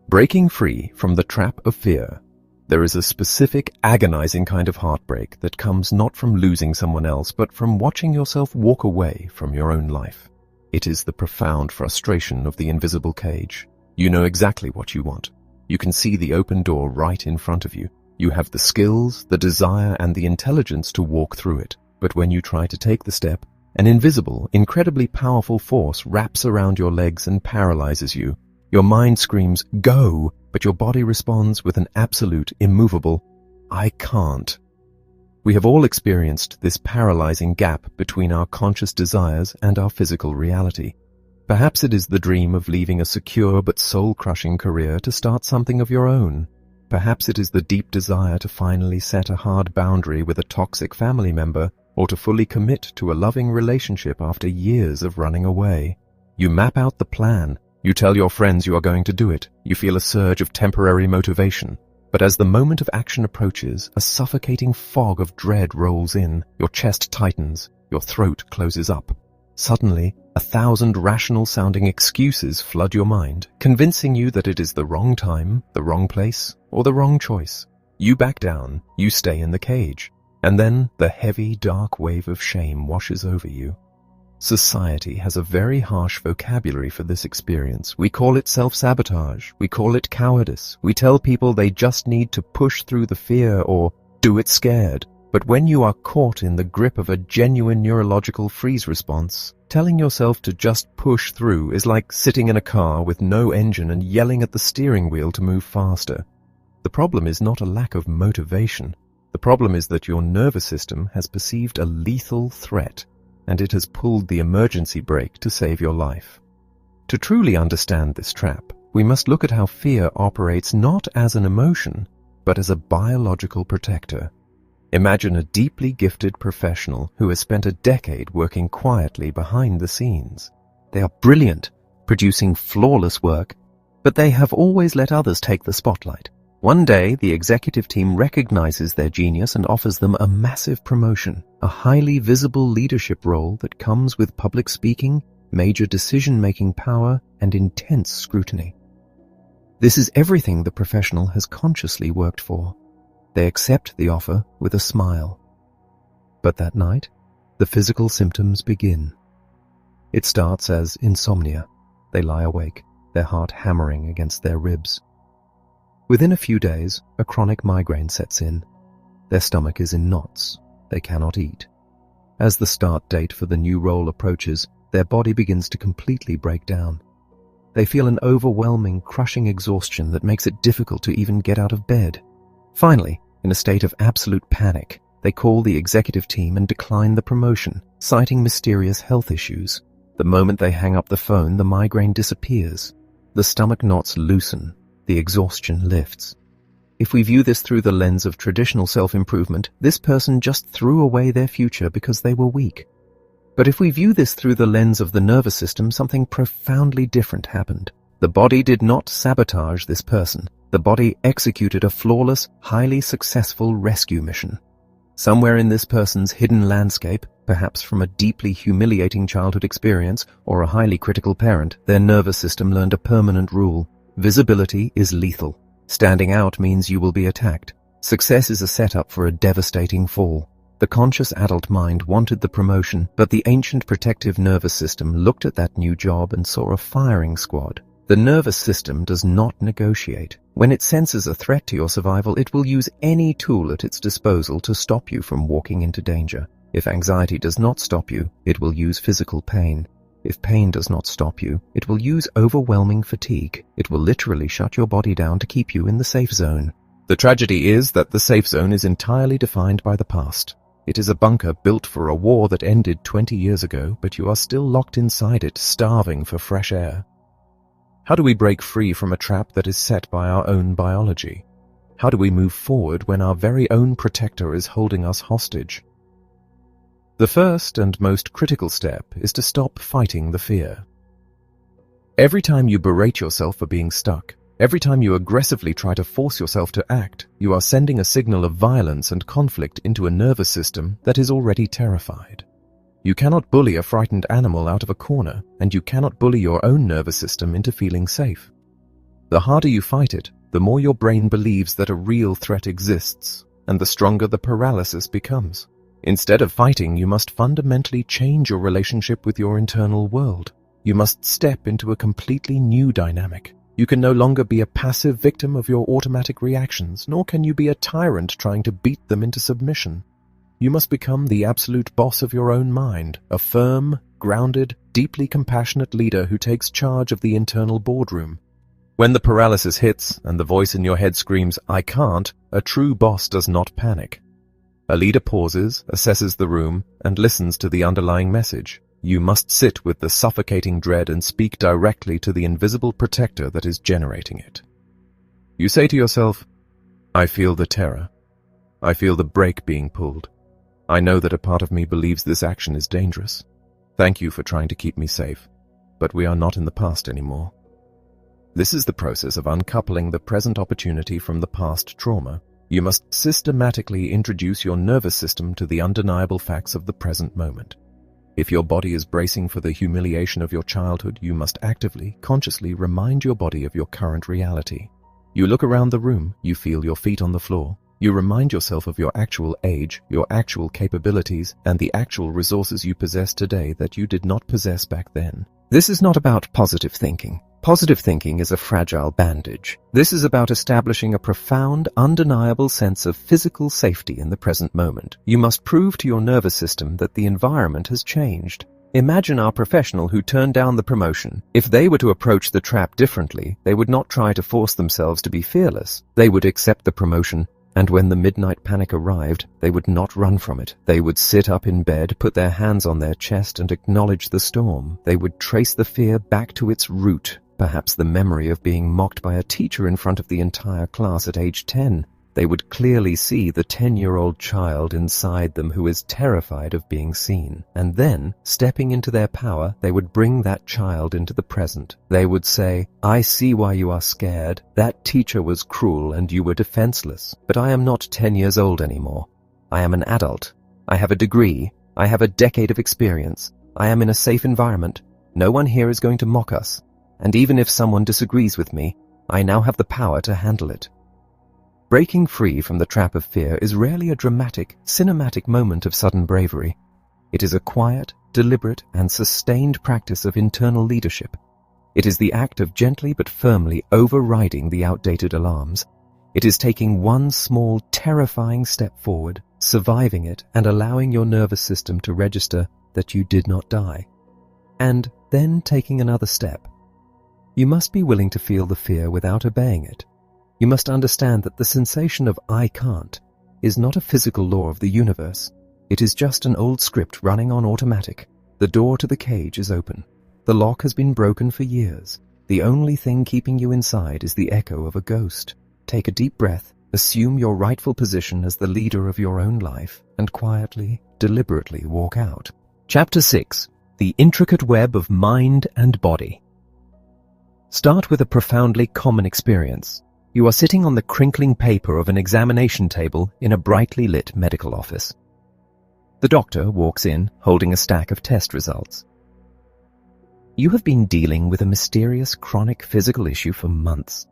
Breaking Free from the Trap of Fear. There is a specific, agonizing kind of heartbreak that comes not from losing someone else, but from watching yourself walk away from your own life. It is the profound frustration of the invisible cage. You know exactly what you want. You can see the open door right in front of you. You have the skills, the desire, and the intelligence to walk through it. But when you try to take the step, an invisible, incredibly powerful force wraps around your legs and paralyzes you. Your mind screams, go, but your body responds with an absolute, immovable, I can't. We have all experienced this paralyzing gap between our conscious desires and our physical reality. Perhaps it is the dream of leaving a secure but soul-crushing career to start something of your own. Perhaps it is the deep desire to finally set a hard boundary with a toxic family member, or to fully commit to a loving relationship after years of running away. You map out the plan. You tell your friends you are going to do it. You feel a surge of temporary motivation. But as the moment of action approaches, a suffocating fog of dread rolls in. Your chest tightens. Your throat closes up. Suddenly, 1,000 rational-sounding excuses flood your mind, convincing you that it is the wrong time, the wrong place, or the wrong choice. You back down. You stay in the cage. And then the heavy, dark wave of shame washes over you. Society has a very harsh vocabulary for this experience. We call it self-sabotage. We call it cowardice. We tell people they just need to push through the fear or do it scared. But when you are caught in the grip of a genuine neurological freeze response, telling yourself to just push through is like sitting in a car with no engine and yelling at the steering wheel to move faster. The problem is not a lack of motivation. The problem is that your nervous system has perceived a lethal threat, and it has pulled the emergency brake to save your life. To truly understand this trap, we must look at how fear operates not as an emotion, but as a biological protector. Imagine a deeply gifted professional who has spent a decade working quietly behind the scenes. They are brilliant, producing flawless work, but they have always let others take the spotlight. One day, the executive team recognizes their genius and offers them a massive promotion, a highly visible leadership role that comes with public speaking, major decision-making power, and intense scrutiny. This is everything the professional has consciously worked for. They accept the offer with a smile. But that night, the physical symptoms begin. It starts as insomnia. They lie awake, their heart hammering against their ribs. Within a few days, a chronic migraine sets in. Their stomach is in knots. They cannot eat. As the start date for the new role approaches, their body begins to completely break down. They feel an overwhelming, crushing exhaustion that makes it difficult to even get out of bed. Finally, in a state of absolute panic, they call the executive team and decline the promotion, citing mysterious health issues. The moment they hang up the phone, the migraine disappears. The stomach knots loosen. The exhaustion lifts. If we view this through the lens of traditional self-improvement, this person just threw away their future because they were weak. But if we view this through the lens of the nervous system, something profoundly different happened. The body did not sabotage this person. The body executed a flawless, highly successful rescue mission. Somewhere in this person's hidden landscape, perhaps from a deeply humiliating childhood experience or a highly critical parent, their nervous system learned a permanent rule. Visibility is lethal. Standing out means you will be attacked. Success is a setup for a devastating fall. The conscious adult mind wanted the promotion, but the ancient protective nervous system looked at that new job and saw a firing squad. The nervous system does not negotiate. When it senses a threat to your survival, it will use any tool at its disposal to stop you from walking into danger. If anxiety does not stop you, it will use physical pain. If pain does not stop you, it will use overwhelming fatigue. It will literally shut your body down to keep you in the safe zone. The tragedy is that the safe zone is entirely defined by the past. It is a bunker built for a war that ended 20 years ago, but you are still locked inside it, starving for fresh air. How do we break free from a trap that is set by our own biology? How do we move forward when our very own protector is holding us hostage? The first and most critical step is to stop fighting the fear. Every time you berate yourself for being stuck, every time you aggressively try to force yourself to act, you are sending a signal of violence and conflict into a nervous system that is already terrified. You cannot bully a frightened animal out of a corner, and you cannot bully your own nervous system into feeling safe. The harder you fight it, the more your brain believes that a real threat exists, and the stronger the paralysis becomes. Instead of fighting, you must fundamentally change your relationship with your internal world. You must step into a completely new dynamic. You can no longer be a passive victim of your automatic reactions, nor can you be a tyrant trying to beat them into submission. You must become the absolute boss of your own mind, a firm, grounded, deeply compassionate leader who takes charge of the internal boardroom. When the paralysis hits and the voice in your head screams, "I can't," a true boss does not panic. A leader pauses, assesses the room, and listens to the underlying message. You must sit with the suffocating dread and speak directly to the invisible protector that is generating it. You say to yourself, I feel the terror. I feel the brake being pulled. I know that a part of me believes this action is dangerous. Thank you for trying to keep me safe, but we are not in the past anymore. This is the process of uncoupling the present opportunity from the past trauma. You must systematically introduce your nervous system to the undeniable facts of the present moment. If your body is bracing for the humiliation of your childhood, you must actively, consciously remind your body of your current reality. You look around the room, you feel your feet on the floor. You remind yourself of your actual age, your actual capabilities, and the actual resources you possess today that you did not possess back then. This is not about positive thinking. Positive thinking is a fragile bandage. This is about establishing a profound, undeniable sense of physical safety in the present moment. You must prove to your nervous system that the environment has changed. Imagine our professional who turned down the promotion. If they were to approach the trap differently, they would not try to force themselves to be fearless. They would accept the promotion, and when the midnight panic arrived, they would not run from it. They would sit up in bed, put their hands on their chest, and acknowledge the storm. They would trace the fear back to its root, perhaps the memory of being mocked by a teacher in front of the entire class at age 10. They would clearly see the 10-year-old child inside them who is terrified of being seen. And then, stepping into their power, they would bring that child into the present. They would say, I see why you are scared. That teacher was cruel and you were defenseless. But I am not 10 years old anymore. I am an adult. I have a degree. I have a decade of experience. I am in a safe environment. No one here is going to mock us. And even if someone disagrees with me, I now have the power to handle it. Breaking free from the trap of fear is rarely a dramatic, cinematic moment of sudden bravery. It is a quiet, deliberate, and sustained practice of internal leadership. It is the act of gently but firmly overriding the outdated alarms. It is taking one small, terrifying step forward, surviving it, and allowing your nervous system to register that you did not die. And then taking another step. You must be willing to feel the fear without obeying it. You must understand that the sensation of I can't is not a physical law of the universe. It is just an old script running on automatic. The door to the cage is open. The lock has been broken for years. The only thing keeping you inside is the echo of a ghost. Take a deep breath, assume your rightful position as the leader of your own life, and quietly, deliberately walk out. Chapter 6. The Intricate Web of Mind and Body. Start with a profoundly common experience. You are sitting on the crinkling paper of an examination table in a brightly lit medical office. The doctor walks in, holding a stack of test results. You have been dealing with a mysterious chronic physical issue for months.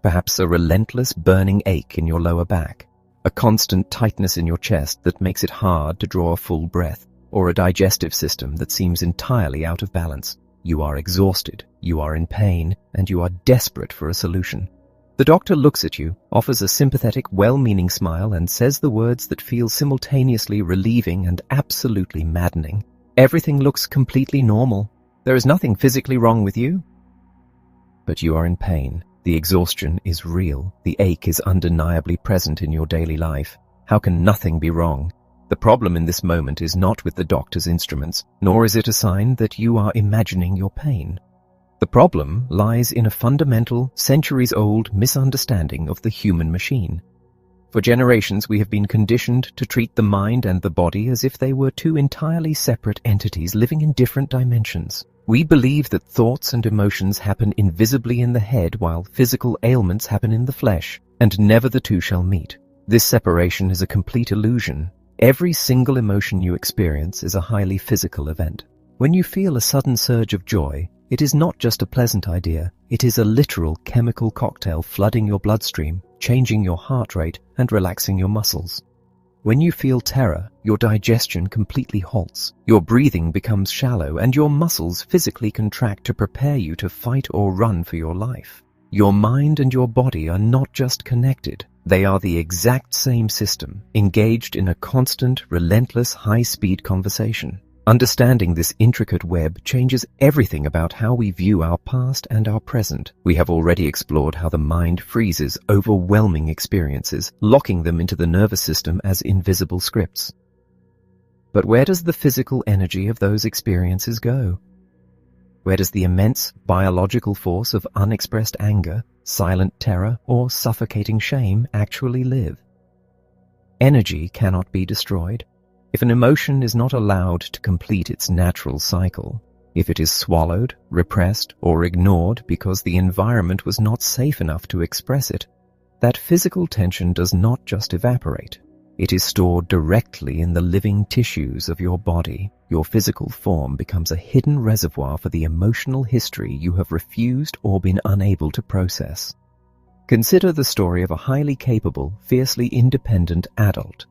Perhaps a relentless burning ache in your lower back, a constant tightness in your chest that makes it hard to draw a full breath, or a digestive system that seems entirely out of balance. You are exhausted, you are in pain, and you are desperate for a solution. The doctor looks at you, offers a sympathetic, well-meaning smile, and says the words that feel simultaneously relieving and absolutely maddening. Everything looks completely normal. There is nothing physically wrong with you. But you are in pain. The exhaustion is real. The ache is undeniably present in your daily life. How can nothing be wrong? The problem in this moment is not with the doctor's instruments, nor is it a sign that you are imagining your pain. The problem lies in a fundamental, centuries-old misunderstanding of the human machine. For generations, we have been conditioned to treat the mind and the body as if they were two entirely separate entities living in different dimensions. We believe that thoughts and emotions happen invisibly in the head while physical ailments happen in the flesh, and never the two shall meet. This separation is a complete illusion. Every single emotion you experience is a highly physical event. When you feel a sudden surge of joy, it is not just a pleasant idea, it is a literal chemical cocktail flooding your bloodstream, changing your heart rate, and relaxing your muscles. When you feel terror, your digestion completely halts, your breathing becomes shallow, and your muscles physically contract to prepare you to fight or run for your life. Your mind and your body are not just connected, they are the exact same system, engaged in a constant, relentless, high-speed conversation. Understanding this intricate web changes everything about how we view our past and our present. We have already explored how the mind freezes overwhelming experiences, locking them into the nervous system as invisible scripts. But where does the physical energy of those experiences go? Where does the immense biological force of unexpressed anger, silent terror, or suffocating shame actually live? Energy cannot be destroyed. If an emotion is not allowed to complete its natural cycle, if it is swallowed, repressed, or ignored because the environment was not safe enough to express it, that physical tension does not just evaporate. It is stored directly in the living tissues of your body. Your physical form becomes a hidden reservoir for the emotional history you have refused or been unable to process. Consider the story of a highly capable, fiercely independent adult.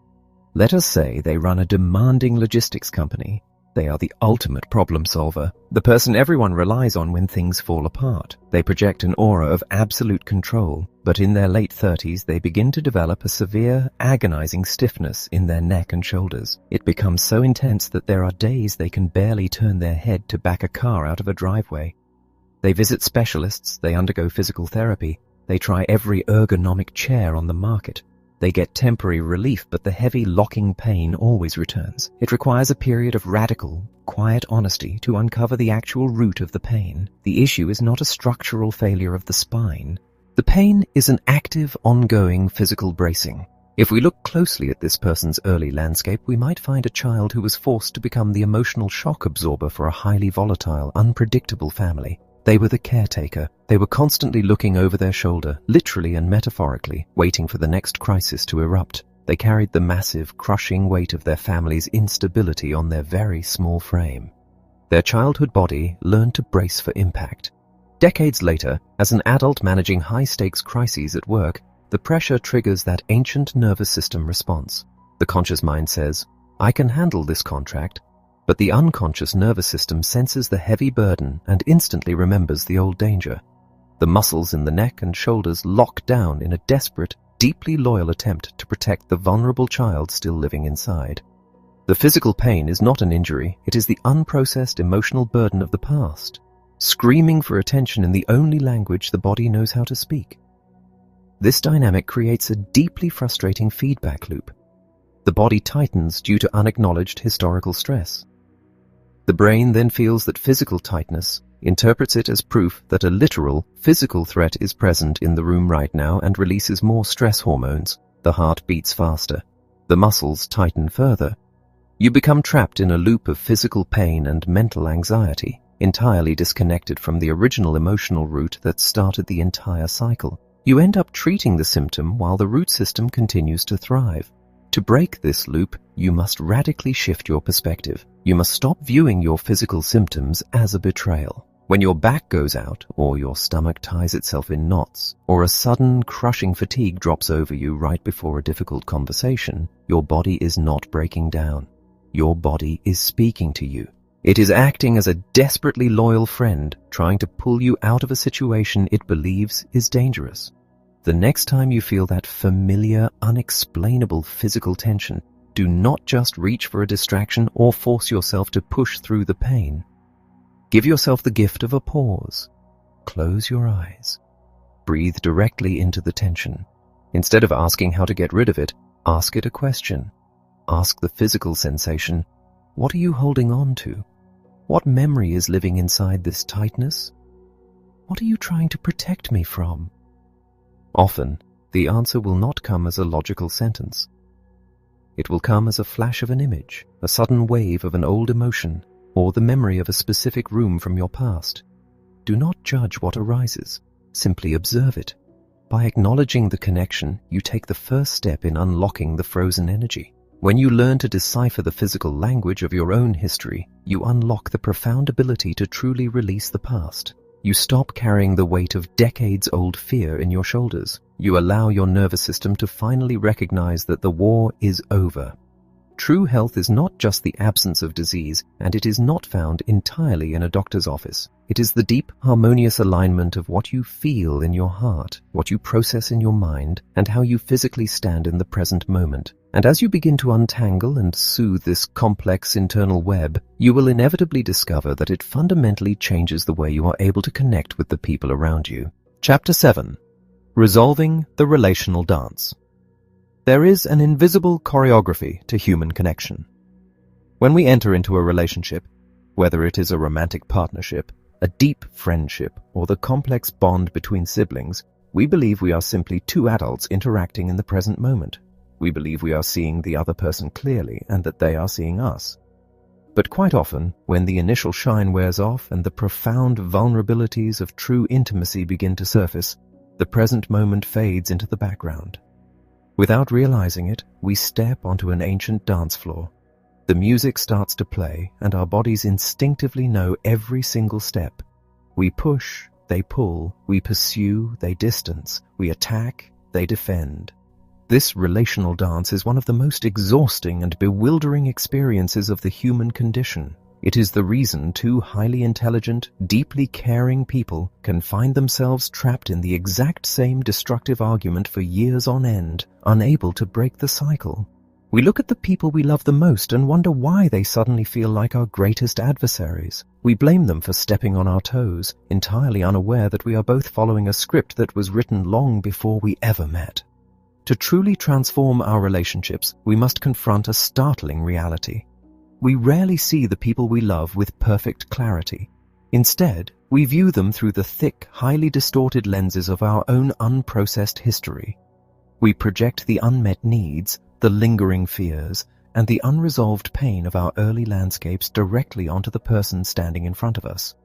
Let us say they run a demanding logistics company. They are the ultimate problem solver, the person everyone relies on when things fall apart. They project an aura of absolute control, but in their late 30s they begin to develop a severe, agonizing stiffness in their neck and shoulders. It becomes so intense that there are days they can barely turn their head to back a car out of a driveway. They visit specialists, they undergo physical therapy, they try every ergonomic chair on the market. They get temporary relief, but the heavy locking pain always returns. It requires a period of radical, quiet honesty to uncover the actual root of the pain. The issue is not a structural failure of the spine. The pain is an active, ongoing physical bracing. If we look closely at this person's early landscape, we might find a child who was forced to become the emotional shock absorber for a highly volatile, unpredictable family. They were the caretaker. They were constantly looking over their shoulder, literally and metaphorically, waiting for the next crisis to erupt. They carried the massive, crushing weight of their family's instability on their very small frame. Their childhood body learned to brace for impact. Decades later, as an adult managing high-stakes crises at work, the pressure triggers that ancient nervous system response. The conscious mind says, "I can handle this contract," but the unconscious nervous system senses the heavy burden and instantly remembers the old danger. The muscles in the neck and shoulders lock down in a desperate, deeply loyal attempt to protect the vulnerable child still living inside. The physical pain is not an injury, it is the unprocessed emotional burden of the past, screaming for attention in the only language the body knows how to speak. This dynamic creates a deeply frustrating feedback loop. The body tightens due to unacknowledged historical stress. The brain then feels that physical tightness, interprets it as proof that a literal, physical threat is present in the room right now and releases more stress hormones. The heart beats faster. The muscles tighten further. You become trapped in a loop of physical pain and mental anxiety, entirely disconnected from the original emotional root that started the entire cycle. You end up treating the symptom while the root system continues to thrive. To break this loop, you must radically shift your perspective. You must stop viewing your physical symptoms as a betrayal. When your back goes out, or your stomach ties itself in knots, or a sudden crushing fatigue drops over you right before a difficult conversation, your body is not breaking down. Your body is speaking to you. It is acting as a desperately loyal friend, trying to pull you out of a situation it believes is dangerous. The next time you feel that familiar, unexplainable physical tension, do not just reach for a distraction or force yourself to push through the pain. Give yourself the gift of a pause. Close your eyes. Breathe directly into the tension. Instead of asking how to get rid of it, ask it a question. Ask the physical sensation, what are you holding on to? What memory is living inside this tightness? What are you trying to protect me from? Often, the answer will not come as a logical sentence. It will come as a flash of an image, a sudden wave of an old emotion, or the memory of a specific room from your past. Do not judge what arises, simply observe it. By acknowledging the connection, you take the first step in unlocking the frozen energy. When you learn to decipher the physical language of your own history, you unlock the profound ability to truly release the past. You stop carrying the weight of decades-old fear in your shoulders. You allow your nervous system to finally recognize that the war is over. True health is not just the absence of disease, and it is not found entirely in a doctor's office. It is the deep, harmonious alignment of what you feel in your heart, what you process in your mind, and how you physically stand in the present moment. And as you begin to untangle and soothe this complex internal web, you will inevitably discover that it fundamentally changes the way you are able to connect with the people around you. Chapter 7. Resolving the Relational Dance. There is an invisible choreography to human connection. When we enter into a relationship, whether it is a romantic partnership, a deep friendship, or the complex bond between siblings, we believe we are simply two adults interacting in the present moment. We believe we are seeing the other person clearly and that they are seeing us. But quite often, when the initial shine wears off and the profound vulnerabilities of true intimacy begin to surface, the present moment fades into the background. Without realizing it, we step onto an ancient dance floor. The music starts to play, and our bodies instinctively know every single step. We push, they pull, we pursue, they distance, we attack, they defend. This relational dance is one of the most exhausting and bewildering experiences of the human condition. It is the reason two highly intelligent, deeply caring people can find themselves trapped in the exact same destructive argument for years on end, unable to break the cycle. We look at the people we love the most and wonder why they suddenly feel like our greatest adversaries. We blame them for stepping on our toes, entirely unaware that we are both following a script that was written long before we ever met. To truly transform our relationships, we must confront a startling reality. We rarely see the people we love with perfect clarity. Instead, we view them through the thick, highly distorted lenses of our own unprocessed history. We project the unmet needs, the lingering fears, and the unresolved pain of our early landscapes directly onto the person standing in front of us.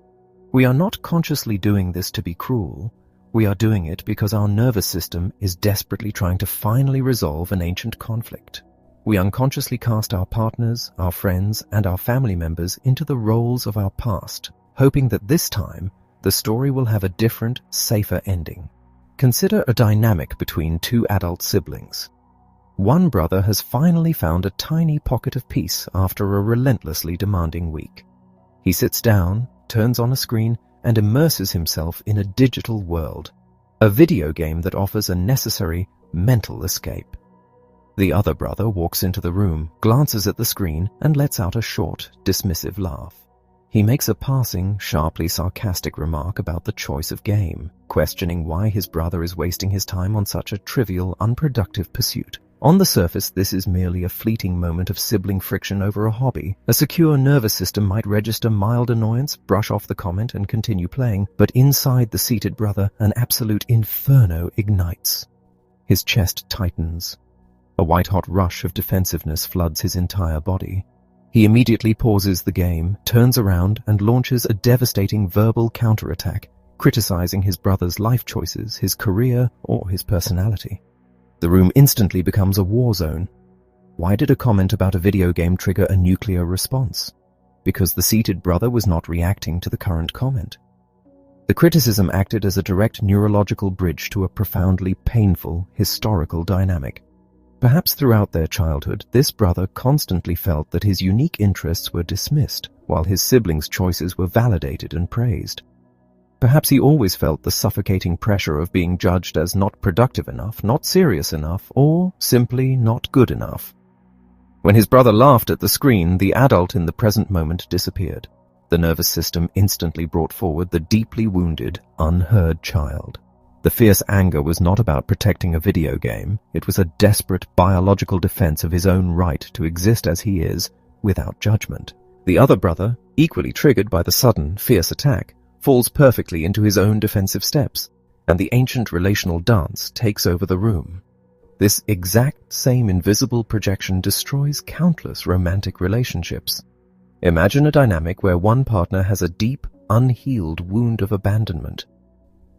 We are not consciously doing this to be cruel. We are doing it because our nervous system is desperately trying to finally resolve an ancient conflict. We unconsciously cast our partners, our friends, and our family members into the roles of our past, hoping that this time the story will have a different, safer ending. Consider a dynamic between two adult siblings. One brother has finally found a tiny pocket of peace after a relentlessly demanding week. He sits down, turns on a screen, and immerses himself in a digital world, a video game that offers a necessary mental escape. The other brother walks into the room, glances at the screen, and lets out a short, dismissive laugh. He makes a passing, sharply sarcastic remark about the choice of game, questioning why his brother is wasting his time on such a trivial, unproductive pursuit. On the surface, this is merely a fleeting moment of sibling friction over a hobby. A secure nervous system might register mild annoyance, brush off the comment, and continue playing, but inside the seated brother, an absolute inferno ignites. His chest tightens. A white-hot rush of defensiveness floods his entire body. He immediately pauses the game, turns around, and launches a devastating verbal counterattack, criticizing his brother's life choices, his career, or his personality. The room instantly becomes a war zone. Why did a comment about a video game trigger a nuclear response? Because the seated brother was not reacting to the current comment. The criticism acted as a direct neurological bridge to a profoundly painful, historical dynamic. Perhaps throughout their childhood, this brother constantly felt that his unique interests were dismissed, while his siblings' choices were validated and praised. Perhaps he always felt the suffocating pressure of being judged as not productive enough, not serious enough, or simply not good enough. When his brother laughed at the screen, the adult in the present moment disappeared. The nervous system instantly brought forward the deeply wounded, unheard child. The fierce anger was not about protecting a video game. It was a desperate biological defense of his own right to exist as he is, without judgment. The other brother, equally triggered by the sudden, fierce attack, falls perfectly into his own defensive steps, and the ancient relational dance takes over the room. This exact same invisible projection destroys countless romantic relationships. Imagine a dynamic where one partner has a deep, unhealed wound of abandonment.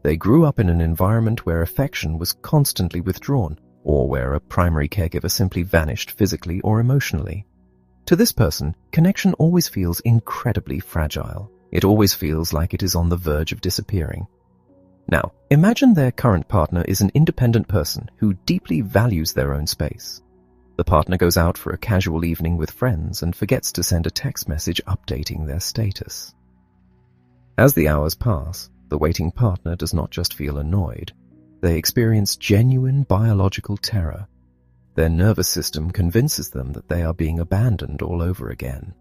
They grew up in an environment where affection was constantly withdrawn, or where a primary caregiver simply vanished physically or emotionally. To this person, connection always feels incredibly fragile. It always feels like it is on the verge of disappearing. Now, imagine their current partner is an independent person who deeply values their own space. The partner goes out for a casual evening with friends and forgets to send a text message updating their status. As the hours pass, the waiting partner does not just feel annoyed. They experience genuine biological terror. Their nervous system convinces them that they are being abandoned all over again.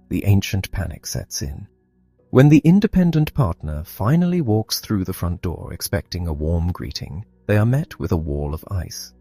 The ancient panic sets in. When the independent partner finally walks through the front door expecting a warm greeting, they are met with a wall of ice.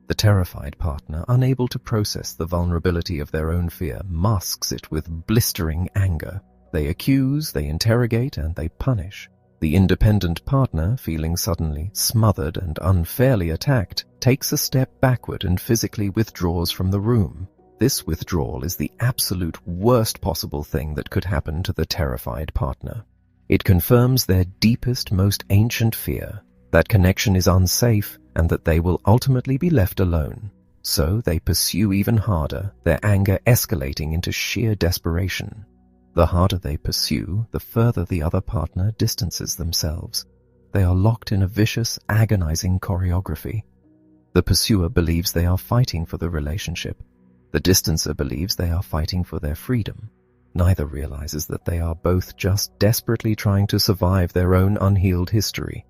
The terrified partner, unable to process the vulnerability of their own fear, masks it with blistering anger. They accuse, they interrogate, and they punish. The independent partner, feeling suddenly smothered and unfairly attacked, takes a step backward and physically withdraws from the room. This withdrawal is the absolute worst possible thing that could happen to the terrified partner. It confirms their deepest, most ancient fear, that connection is unsafe and that they will ultimately be left alone. So they pursue even harder, their anger escalating into sheer desperation. The harder they pursue, the further the other partner distances themselves. They are locked in a vicious, agonizing choreography. The pursuer believes they are fighting for the relationship. The distancer believes they are fighting for their freedom. Neither realizes that they are both just desperately trying to survive their own unhealed history.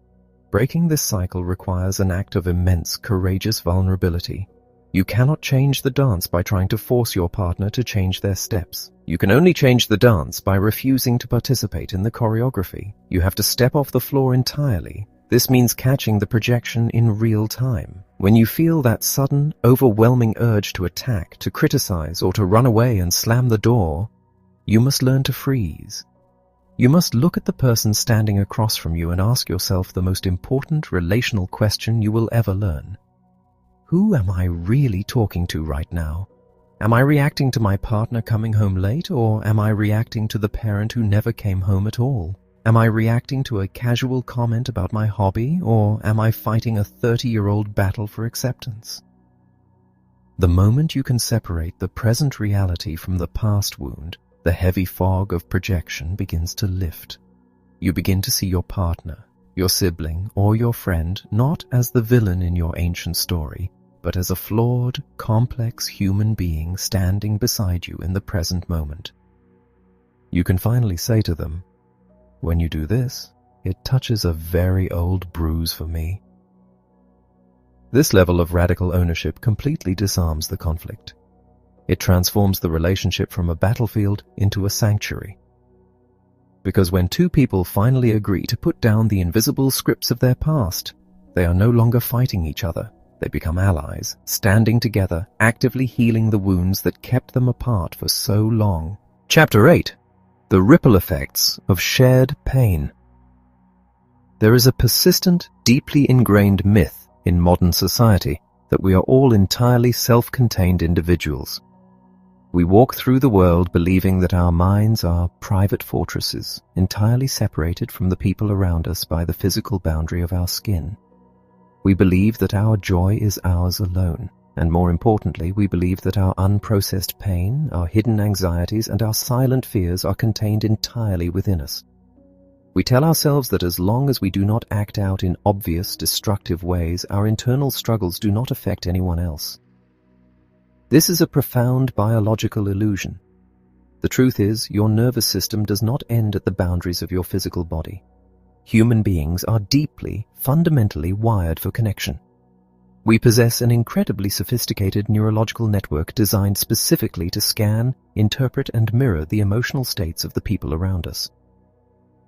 Breaking this cycle requires an act of immense, courageous vulnerability. You cannot change the dance by trying to force your partner to change their steps. You can only change the dance by refusing to participate in the choreography. You have to step off the floor entirely. This means catching the projection in real time. When you feel that sudden, overwhelming urge to attack, to criticize, or to run away and slam the door, you must learn to freeze. You must look at the person standing across from you and ask yourself the most important relational question you will ever learn. Who am I really talking to right now? Am I reacting to my partner coming home late, or am I reacting to the parent who never came home at all? Am I reacting to a casual comment about my hobby, or am I fighting a 30-year-old battle for acceptance? The moment you can separate the present reality from the past wound, the heavy fog of projection begins to lift. You begin to see your partner, your sibling, or your friend not as the villain in your ancient story, but as a flawed, complex human being standing beside you in the present moment. You can finally say to them, "When you do this, it touches a very old bruise for me." This level of radical ownership completely disarms the conflict. It transforms the relationship from a battlefield into a sanctuary. Because when two people finally agree to put down the invisible scripts of their past, they are no longer fighting each other. They become allies, standing together, actively healing the wounds that kept them apart for so long. Chapter 8. The Ripple Effects of Shared Pain. There is a persistent, deeply ingrained myth in modern society that we are all entirely self-contained individuals. We walk through the world believing that our minds are private fortresses, entirely separated from the people around us by the physical boundary of our skin. We believe that our joy is ours alone, and more importantly, we believe that our unprocessed pain, our hidden anxieties, and our silent fears are contained entirely within us. We tell ourselves that as long as we do not act out in obvious, destructive ways, our internal struggles do not affect anyone else. This is a profound biological illusion. The truth is, your nervous system does not end at the boundaries of your physical body. Human beings are deeply, fundamentally wired for connection. We possess an incredibly sophisticated neurological network designed specifically to scan, interpret, and mirror the emotional states of the people around us.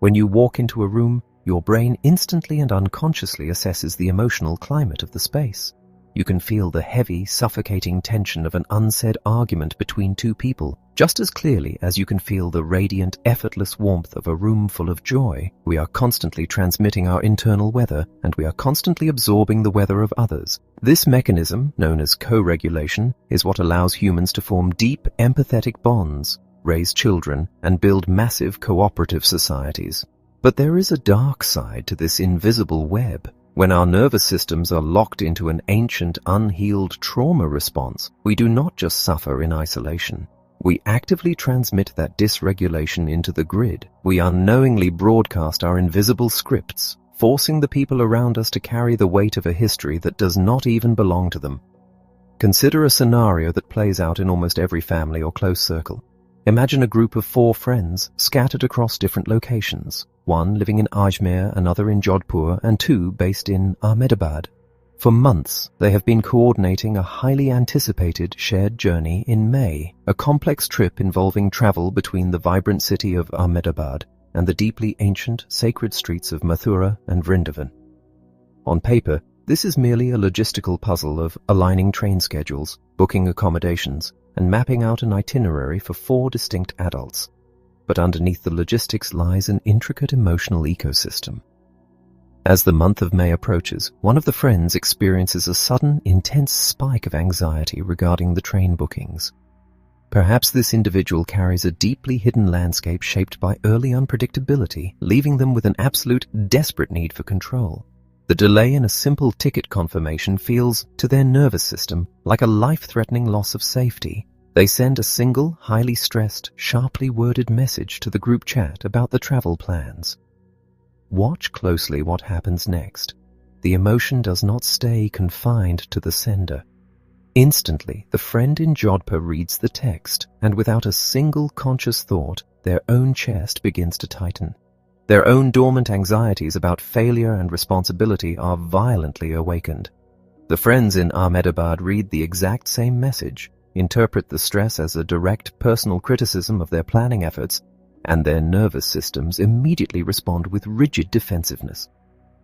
When you walk into a room, your brain instantly and unconsciously assesses the emotional climate of the space. You can feel the heavy, suffocating tension of an unsaid argument between two people, just as clearly as you can feel the radiant, effortless warmth of a room full of joy. We are constantly transmitting our internal weather, and we are constantly absorbing the weather of others. This mechanism, known as co-regulation, is what allows humans to form deep, empathetic bonds, raise children, and build massive cooperative societies. But there is a dark side to this invisible web. When our nervous systems are locked into an ancient, unhealed trauma response, we do not just suffer in isolation. We actively transmit that dysregulation into the grid. We unknowingly broadcast our invisible scripts, forcing the people around us to carry the weight of a history that does not even belong to them. Consider a scenario that plays out in almost every family or close circle. Imagine a group of 4 friends scattered across different locations, one living in Ajmer, another in Jodhpur, and 2 based in Ahmedabad. For months, they have been coordinating a highly anticipated shared journey in May, a complex trip involving travel between the vibrant city of Ahmedabad and the deeply ancient, sacred streets of Mathura and Vrindavan. On paper, This is merely a logistical puzzle of aligning train schedules, booking accommodations, and mapping out an itinerary for 4 distinct adults. But underneath the logistics lies an intricate emotional ecosystem. As the month of May approaches, one of the friends experiences a sudden, intense spike of anxiety regarding the train bookings. Perhaps this individual carries a deeply hidden landscape shaped by early unpredictability, leaving them with an absolute, desperate need for control. The delay in a simple ticket confirmation feels, to their nervous system, like a life-threatening loss of safety. They send a single, highly stressed, sharply worded message to the group chat about the travel plans. Watch closely what happens next. The emotion does not stay confined to the sender. Instantly, the friend in Jodhpur reads the text, and without a single conscious thought, their own chest begins to tighten. Their own dormant anxieties about failure and responsibility are violently awakened. The friends in Ahmedabad read the exact same message, interpret the stress as a direct personal criticism of their planning efforts, and their nervous systems immediately respond with rigid defensiveness.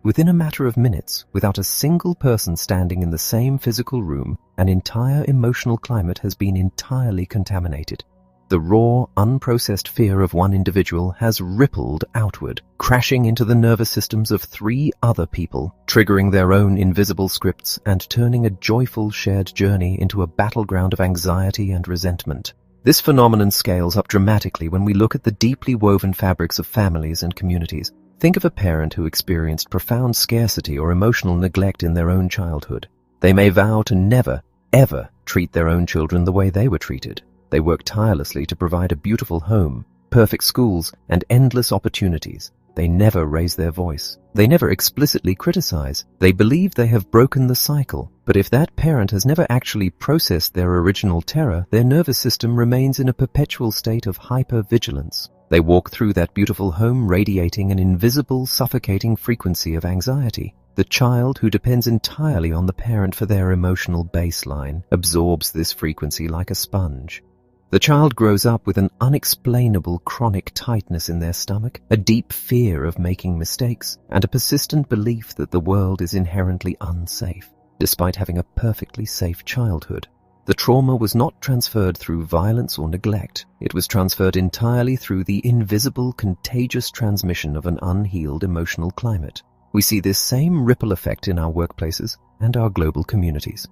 Within a matter of minutes, without a single person standing in the same physical room, an entire emotional climate has been entirely contaminated. The raw, unprocessed fear of one individual has rippled outward, crashing into the nervous systems of 3 other people, triggering their own invisible scripts and turning a joyful shared journey into a battleground of anxiety and resentment. This phenomenon scales up dramatically when we look at the deeply woven fabrics of families and communities. Think of a parent who experienced profound scarcity or emotional neglect in their own childhood. They may vow to never, ever treat their own children the way they were treated. They work tirelessly to provide a beautiful home, perfect schools, and endless opportunities. They never raise their voice. They never explicitly criticize. They believe they have broken the cycle. But if that parent has never actually processed their original terror, their nervous system remains in a perpetual state of hyper-vigilance. They walk through that beautiful home radiating an invisible, suffocating frequency of anxiety. The child, who depends entirely on the parent for their emotional baseline, absorbs this frequency like a sponge. The child grows up with an unexplainable chronic tightness in their stomach, a deep fear of making mistakes, and a persistent belief that the world is inherently unsafe, despite having a perfectly safe childhood. The trauma was not transferred through violence or neglect. It was transferred entirely through the invisible, contagious transmission of an unhealed emotional climate. We see this same ripple effect in our workplaces and our global communities.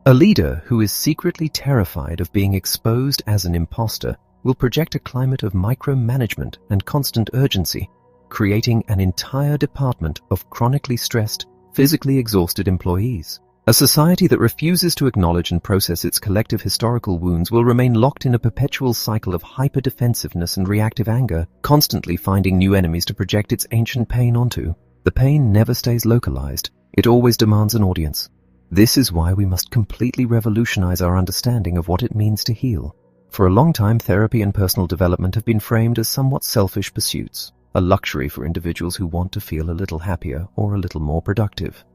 A leader who is secretly terrified of being exposed as an imposter will project a climate of micromanagement and constant urgency, creating an entire department of chronically stressed, physically exhausted employees. A society that refuses to acknowledge and process its collective historical wounds will remain locked in a perpetual cycle of hyper-defensiveness and reactive anger, constantly finding new enemies to project its ancient pain onto. The pain never stays localized. It always demands an audience. This is why we must completely revolutionize our understanding of what it means to heal. For a long time, therapy and personal development have been framed as somewhat selfish pursuits, a luxury for individuals who want to feel a little happier or a little more productive.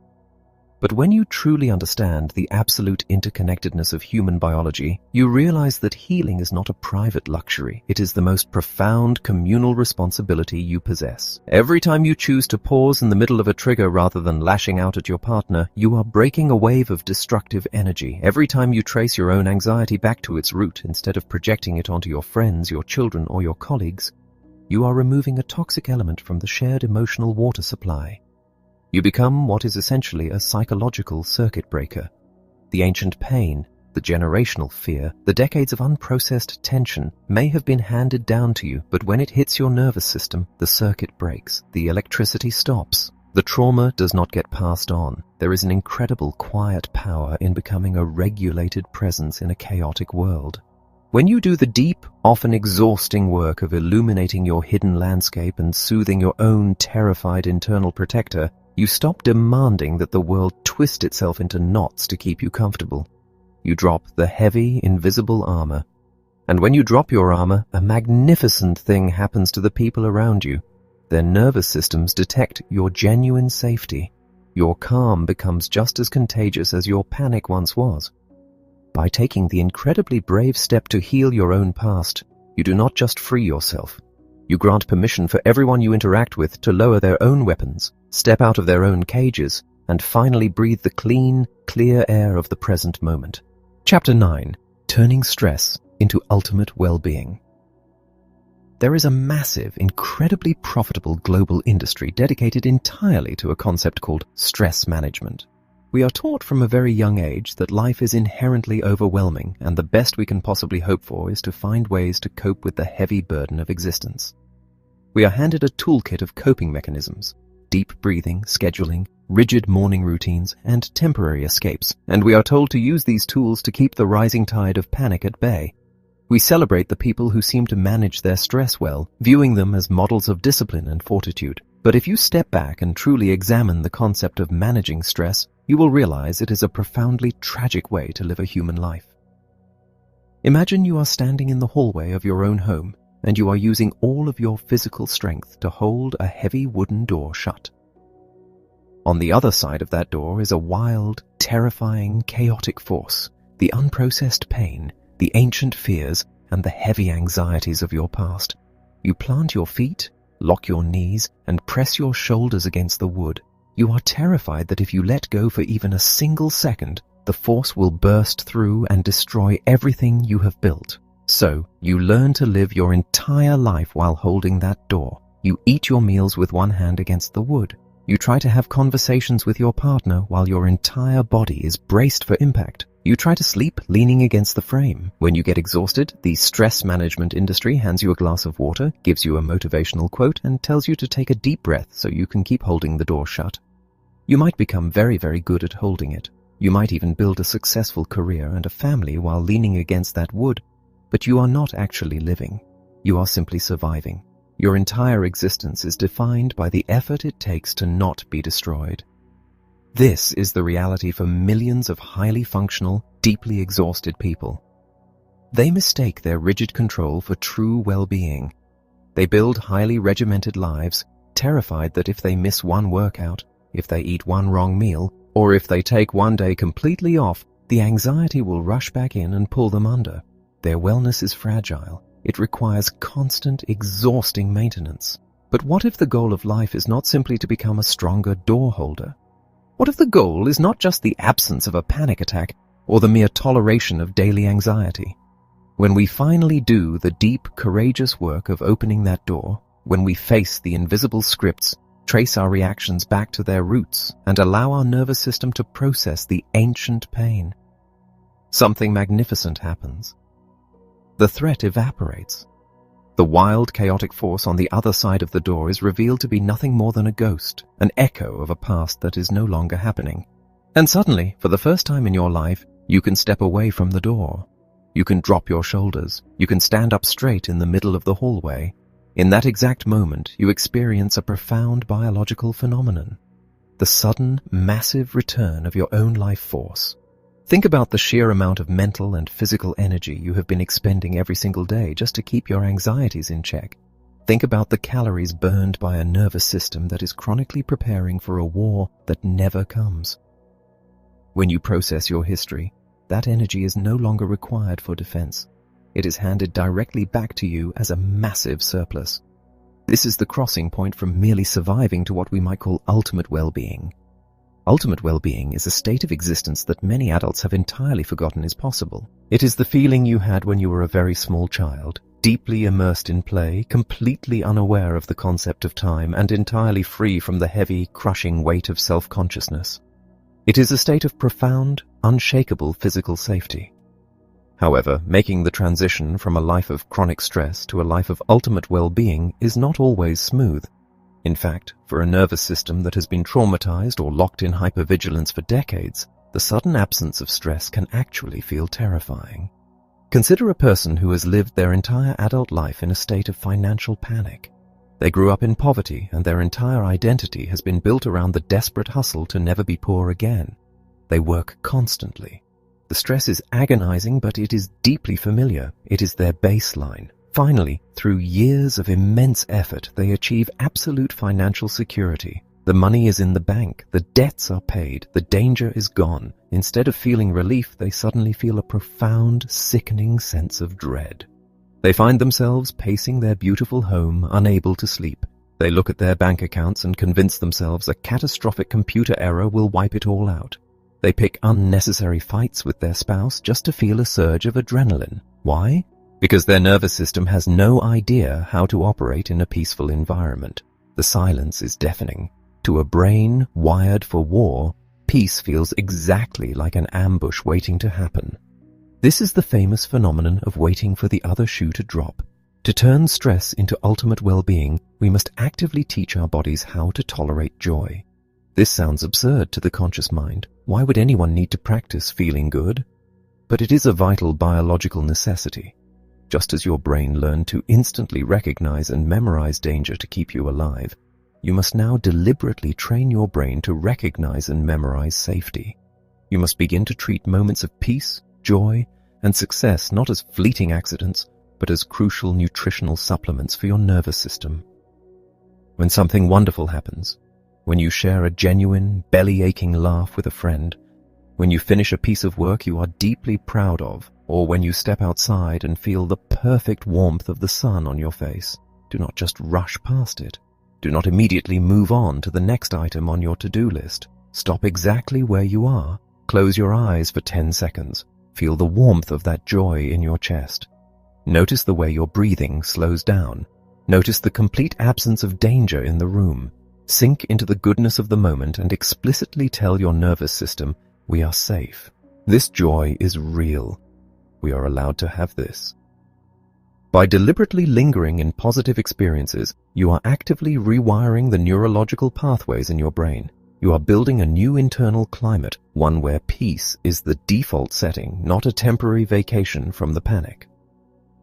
But when you truly understand the absolute interconnectedness of human biology, you realize that healing is not a private luxury. It is the most profound communal responsibility you possess. Every time you choose to pause in the middle of a trigger rather than lashing out at your partner, you are breaking a wave of destructive energy. Every time you trace your own anxiety back to its root instead of projecting it onto your friends, your children, or your colleagues, you are removing a toxic element from the shared emotional water supply. You become what is essentially a psychological circuit breaker. The ancient pain, the generational fear, the decades of unprocessed tension may have been handed down to you, but when it hits your nervous system, the circuit breaks, the electricity stops. The trauma does not get passed on. There is an incredible quiet power in becoming a regulated presence in a chaotic world. When you do the deep, often exhausting work of illuminating your hidden landscape and soothing your own terrified internal protector, you stop demanding that the world twist itself into knots to keep you comfortable. You drop the heavy, invisible armor. And when you drop your armor, a magnificent thing happens to the people around you. Their nervous systems detect your genuine safety. Your calm becomes just as contagious as your panic once was. By taking the incredibly brave step to heal your own past, you do not just free yourself. You grant permission for everyone you interact with to lower their own weapons, step out of their own cages, and finally breathe the clean, clear air of the present moment. Chapter 9. Turning Stress into Ultimate Well-Being. There is a massive, incredibly profitable global industry dedicated entirely to a concept called stress management. We are taught from a very young age that life is inherently overwhelming, and the best we can possibly hope for is to find ways to cope with the heavy burden of existence. We are handed a toolkit of coping mechanisms: deep breathing, scheduling, rigid morning routines, and temporary escapes, and we are told to use these tools to keep the rising tide of panic at bay. We celebrate the people who seem to manage their stress well, viewing them as models of discipline and fortitude. But if you step back and truly examine the concept of managing stress, you will realize it is a profoundly tragic way to live a human life. Imagine you are standing in the hallway of your own home, and you are using all of your physical strength to hold a heavy wooden door shut. On the other side of that door is a wild, terrifying, chaotic force, the unprocessed pain, the ancient fears, and the heavy anxieties of your past. You plant your feet, lock your knees, and press your shoulders against the wood. You are terrified that if you let go for even a single second, the force will burst through and destroy everything you have built. So, you learn to live your entire life while holding that door. You eat your meals with one hand against the wood. You try to have conversations with your partner while your entire body is braced for impact. You try to sleep leaning against the frame. When you get exhausted, the stress management industry hands you a glass of water, gives you a motivational quote, and tells you to take a deep breath so you can keep holding the door shut. You might become very, very good at holding it. You might even build a successful career and a family while leaning against that wood. But you are not actually living. You are simply surviving. Your entire existence is defined by the effort it takes to not be destroyed. This is the reality for millions of highly functional, deeply exhausted people. They mistake their rigid control for true well-being. They build highly regimented lives, terrified that if they miss one workout, if they eat one wrong meal, or if they take one day completely off, the anxiety will rush back in and pull them under. Their wellness is fragile. It requires constant, exhausting maintenance. But what if the goal of life is not simply to become a stronger door holder? What if the goal is not just the absence of a panic attack or the mere toleration of daily anxiety? When we finally do the deep, courageous work of opening that door, when we face the invisible scripts, trace our reactions back to their roots, and allow our nervous system to process the ancient pain, something magnificent happens. The threat evaporates. The wild, chaotic force on the other side of the door is revealed to be nothing more than a ghost, an echo of a past that is no longer happening. And suddenly, for the first time in your life, you can step away from the door. You can drop your shoulders. You can stand up straight in the middle of the hallway. In that exact moment, you experience a profound biological phenomenon: the sudden, massive return of your own life force. Think about the sheer amount of mental and physical energy you have been expending every single day just to keep your anxieties in check. Think about the calories burned by a nervous system that is chronically preparing for a war that never comes. When you process your history, that energy is no longer required for defense. It is handed directly back to you as a massive surplus. This is the crossing point from merely surviving to what we might call ultimate well-being. Ultimate well-being is a state of existence that many adults have entirely forgotten is possible. It is the feeling you had when you were a very small child, deeply immersed in play, completely unaware of the concept of time, and entirely free from the heavy, crushing weight of self-consciousness. It is a state of profound, unshakable physical safety. However, making the transition from a life of chronic stress to a life of ultimate well-being is not always smooth. In fact, for a nervous system that has been traumatized or locked in hypervigilance for decades, the sudden absence of stress can actually feel terrifying. Consider a person who has lived their entire adult life in a state of financial panic. They grew up in poverty, and their entire identity has been built around the desperate hustle to never be poor again. They work constantly. The stress is agonizing, but it is deeply familiar. It is their baseline. Finally, through years of immense effort, they achieve absolute financial security. The money is in the bank, the debts are paid, the danger is gone. Instead of feeling relief, they suddenly feel a profound, sickening sense of dread. They find themselves pacing their beautiful home, unable to sleep. They look at their bank accounts and convince themselves a catastrophic computer error will wipe it all out. They pick unnecessary fights with their spouse just to feel a surge of adrenaline. Why? Because their nervous system has no idea how to operate in a peaceful environment. The silence is deafening. To a brain wired for war, peace feels exactly like an ambush waiting to happen. This is the famous phenomenon of waiting for the other shoe to drop. To turn stress into ultimate well-being, we must actively teach our bodies how to tolerate joy. This sounds absurd to the conscious mind. Why would anyone need to practice feeling good? But it is a vital biological necessity. Just as your brain learned to instantly recognize and memorize danger to keep you alive, you must now deliberately train your brain to recognize and memorize safety. You must begin to treat moments of peace, joy, and success not as fleeting accidents, but as crucial nutritional supplements for your nervous system. When something wonderful happens, when you share a genuine, belly-aching laugh with a friend, when you finish a piece of work you are deeply proud of, or when you step outside and feel the perfect warmth of the sun on your face, do not just rush past it. Do not immediately move on to the next item on your to-do list. Stop exactly where you are. Close your eyes for 10 seconds. Feel the warmth of that joy in your chest. Notice the way your breathing slows down. Notice the complete absence of danger in the room. Sink into the goodness of the moment and explicitly tell your nervous system, we are safe. This joy is real. We are allowed to have this. By deliberately lingering in positive experiences, you are actively rewiring the neurological pathways in your brain. You are building a new internal climate, one where peace is the default setting, not a temporary vacation from the panic.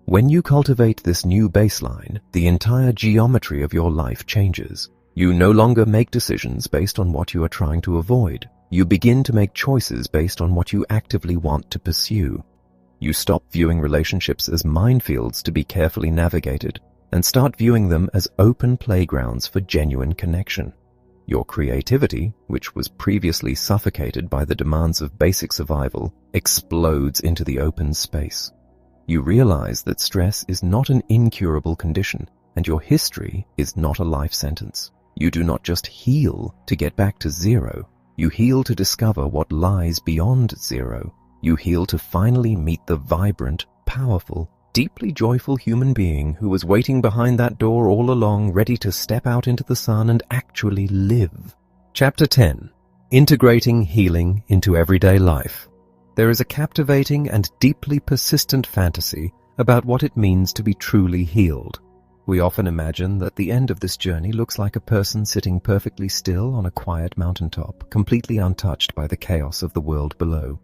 When you cultivate this new baseline, the entire geometry of your life changes. You no longer make decisions based on what you are trying to avoid. You begin to make choices based on what you actively want to pursue. You stop viewing relationships as minefields to be carefully navigated and start viewing them as open playgrounds for genuine connection. Your creativity, which was previously suffocated by the demands of basic survival, explodes into the open space. You realize that stress is not an incurable condition, and your history is not a life sentence. You do not just heal to get back to zero. You heal to discover what lies beyond zero. You heal to finally meet the vibrant, powerful, deeply joyful human being who was waiting behind that door all along, ready to step out into the sun and actually live. Chapter 10. Integrating healing into everyday life. There is a captivating and deeply persistent fantasy about what it means to be truly healed. We often imagine that the end of this journey looks like a person sitting perfectly still on a quiet mountaintop, completely untouched by the chaos of the world below.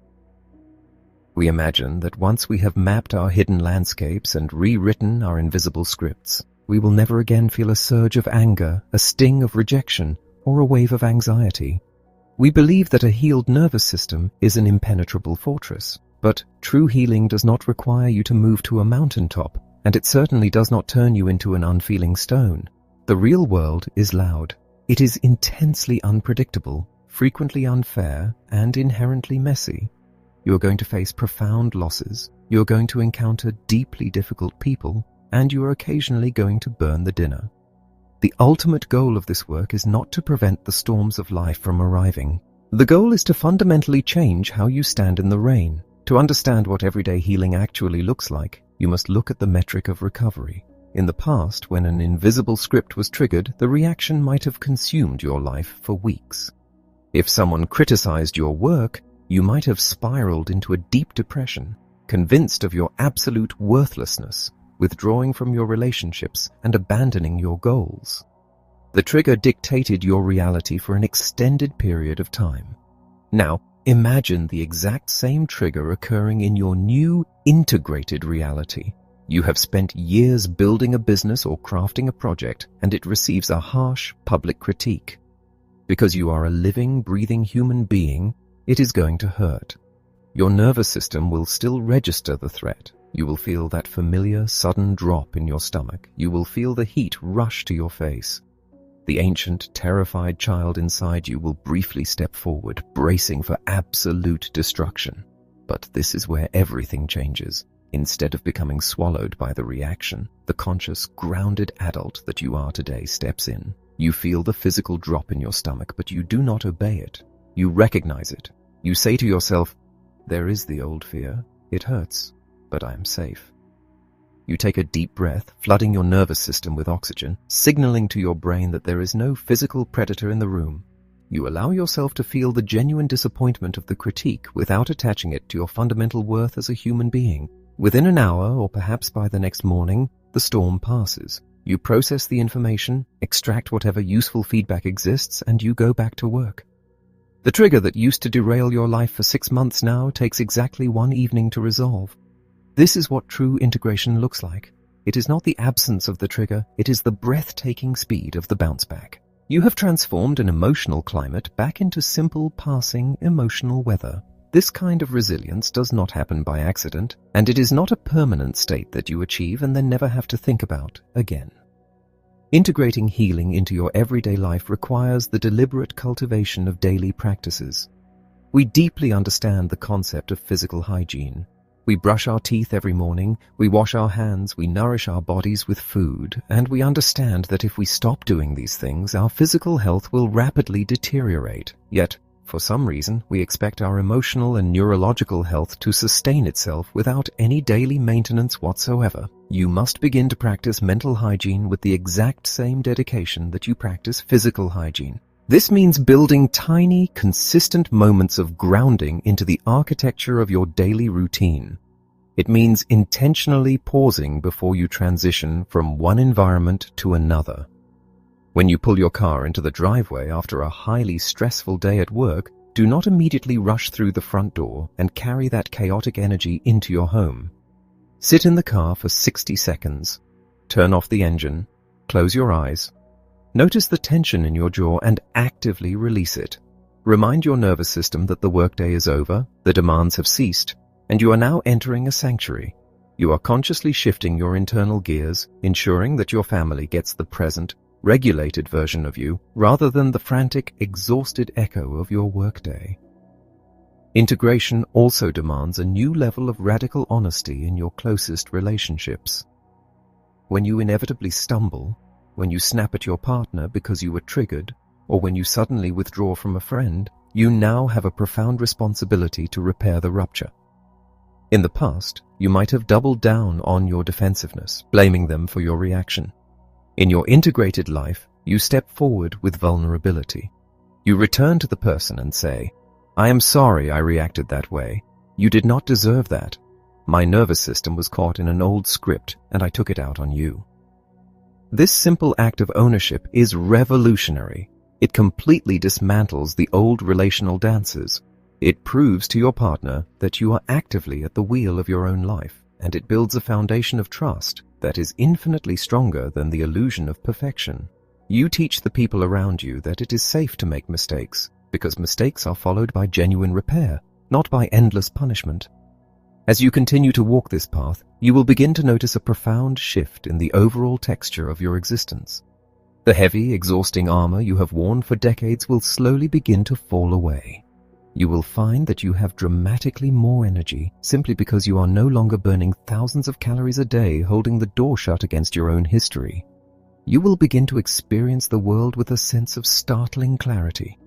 We imagine that once we have mapped our hidden landscapes and rewritten our invisible scripts, we will never again feel a surge of anger, a sting of rejection, or a wave of anxiety. We believe that a healed nervous system is an impenetrable fortress, but true healing does not require you to move to a mountaintop, and it certainly does not turn you into an unfeeling stone. The real world is loud. It is intensely unpredictable, frequently unfair, and inherently messy. You are going to face profound losses, you are going to encounter deeply difficult people, and you are occasionally going to burn the dinner. The ultimate goal of this work is not to prevent the storms of life from arriving. The goal is to fundamentally change how you stand in the rain. To understand what everyday healing actually looks like, you must look at the metric of recovery. In the past, when an invisible script was triggered, the reaction might have consumed your life for weeks. If someone criticized your work, you might have spiraled into a deep depression, convinced of your absolute worthlessness, withdrawing from your relationships and abandoning your goals. The trigger dictated your reality for an extended period of time. Now, imagine the exact same trigger occurring in your new integrated reality. You have spent years building a business or crafting a project, and it receives a harsh public critique. Because you are a living, breathing human being, it is going to hurt. Your nervous system will still register the threat. You will feel that familiar, sudden drop in your stomach. You will feel the heat rush to your face. The ancient, terrified child inside you will briefly step forward, bracing for absolute destruction. But this is where everything changes. Instead of becoming swallowed by the reaction, the conscious, grounded adult that you are today steps in. You feel the physical drop in your stomach, but you do not obey it. You recognize it. You say to yourself, "There is the old fear. It hurts, but I am safe." You take a deep breath, flooding your nervous system with oxygen, signaling to your brain that there is no physical predator in the room. You allow yourself to feel the genuine disappointment of the critique without attaching it to your fundamental worth as a human being. Within an hour, or perhaps by the next morning, the storm passes. You process the information, extract whatever useful feedback exists, and you go back to work. The trigger that used to derail your life for 6 months now takes exactly 1 evening to resolve. This is what true integration looks like. It is not the absence of the trigger, it is the breathtaking speed of the bounce back. You have transformed an emotional climate back into simple, passing, emotional weather. This kind of resilience does not happen by accident, and it is not a permanent state that you achieve and then never have to think about again. Integrating healing into your everyday life requires the deliberate cultivation of daily practices. We deeply understand the concept of physical hygiene. We brush our teeth every morning, we wash our hands, we nourish our bodies with food, and we understand that if we stop doing these things, our physical health will rapidly deteriorate. Yet, for some reason, we expect our emotional and neurological health to sustain itself without any daily maintenance whatsoever. You must begin to practice mental hygiene with the exact same dedication that you practice physical hygiene. This means building tiny, consistent moments of grounding into the architecture of your daily routine. It means intentionally pausing before you transition from one environment to another. When you pull your car into the driveway after a highly stressful day at work, do not immediately rush through the front door and carry that chaotic energy into your home. Sit in the car for 60 seconds, turn off the engine, close your eyes, notice the tension in your jaw and actively release it. Remind your nervous system that the workday is over, the demands have ceased, and you are now entering a sanctuary. You are consciously shifting your internal gears, ensuring that your family gets the present, regulated version of you, rather than the frantic, exhausted echo of your workday. Integration also demands a new level of radical honesty in your closest relationships. When you inevitably stumble, when you snap at your partner because you were triggered, or when you suddenly withdraw from a friend, you now have a profound responsibility to repair the rupture. In the past, you might have doubled down on your defensiveness, blaming them for your reaction. In your integrated life, you step forward with vulnerability. You return to the person and say, "I am sorry I reacted that way. You did not deserve that. My nervous system was caught in an old script and I took it out on you." This simple act of ownership is revolutionary. It completely dismantles the old relational dances. It proves to your partner that you are actively at the wheel of your own life, and it builds a foundation of trust that is infinitely stronger than the illusion of perfection. You teach the people around you that it is safe to make mistakes, because mistakes are followed by genuine repair, not by endless punishment. As you continue to walk this path, you will begin to notice a profound shift in the overall texture of your existence. The heavy, exhausting armor you have worn for decades will slowly begin to fall away. You will find that you have dramatically more energy simply because you are no longer burning thousands of calories a day holding the door shut against your own history. You will begin to experience the world with a sense of startling clarity.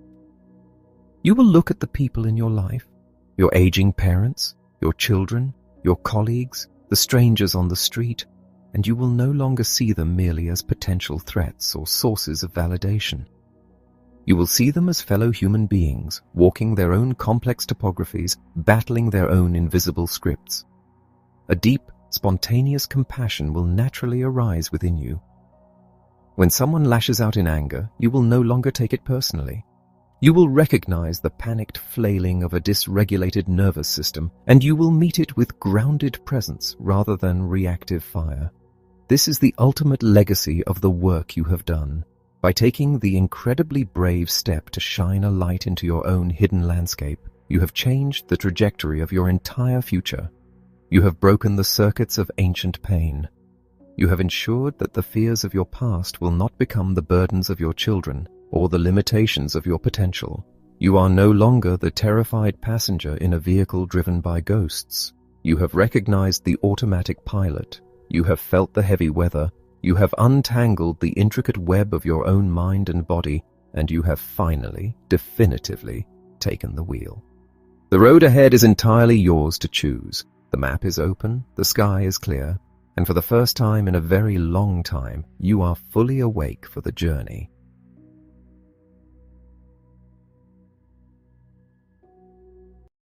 You will look at the people in your life, your aging parents, your children, your colleagues, the strangers on the street, and you will no longer see them merely as potential threats or sources of validation. You will see them as fellow human beings, walking their own complex topographies, battling their own invisible scripts. A deep, spontaneous compassion will naturally arise within you. When someone lashes out in anger, you will no longer take it personally. You will recognize the panicked flailing of a dysregulated nervous system, and you will meet it with grounded presence rather than reactive fire. This is the ultimate legacy of the work you have done. By taking the incredibly brave step to shine a light into your own hidden landscape, you have changed the trajectory of your entire future. You have broken the circuits of ancient pain. You have ensured that the fears of your past will not become the burdens of your children or the limitations of your potential. You are no longer the terrified passenger in a vehicle driven by ghosts. You have recognized the automatic pilot. You have felt the heavy weather. You have untangled the intricate web of your own mind and body, and you have finally, definitively, taken the wheel. The road ahead is entirely yours to choose. The map is open, the sky is clear, and for the first time in a very long time, you are fully awake for the journey.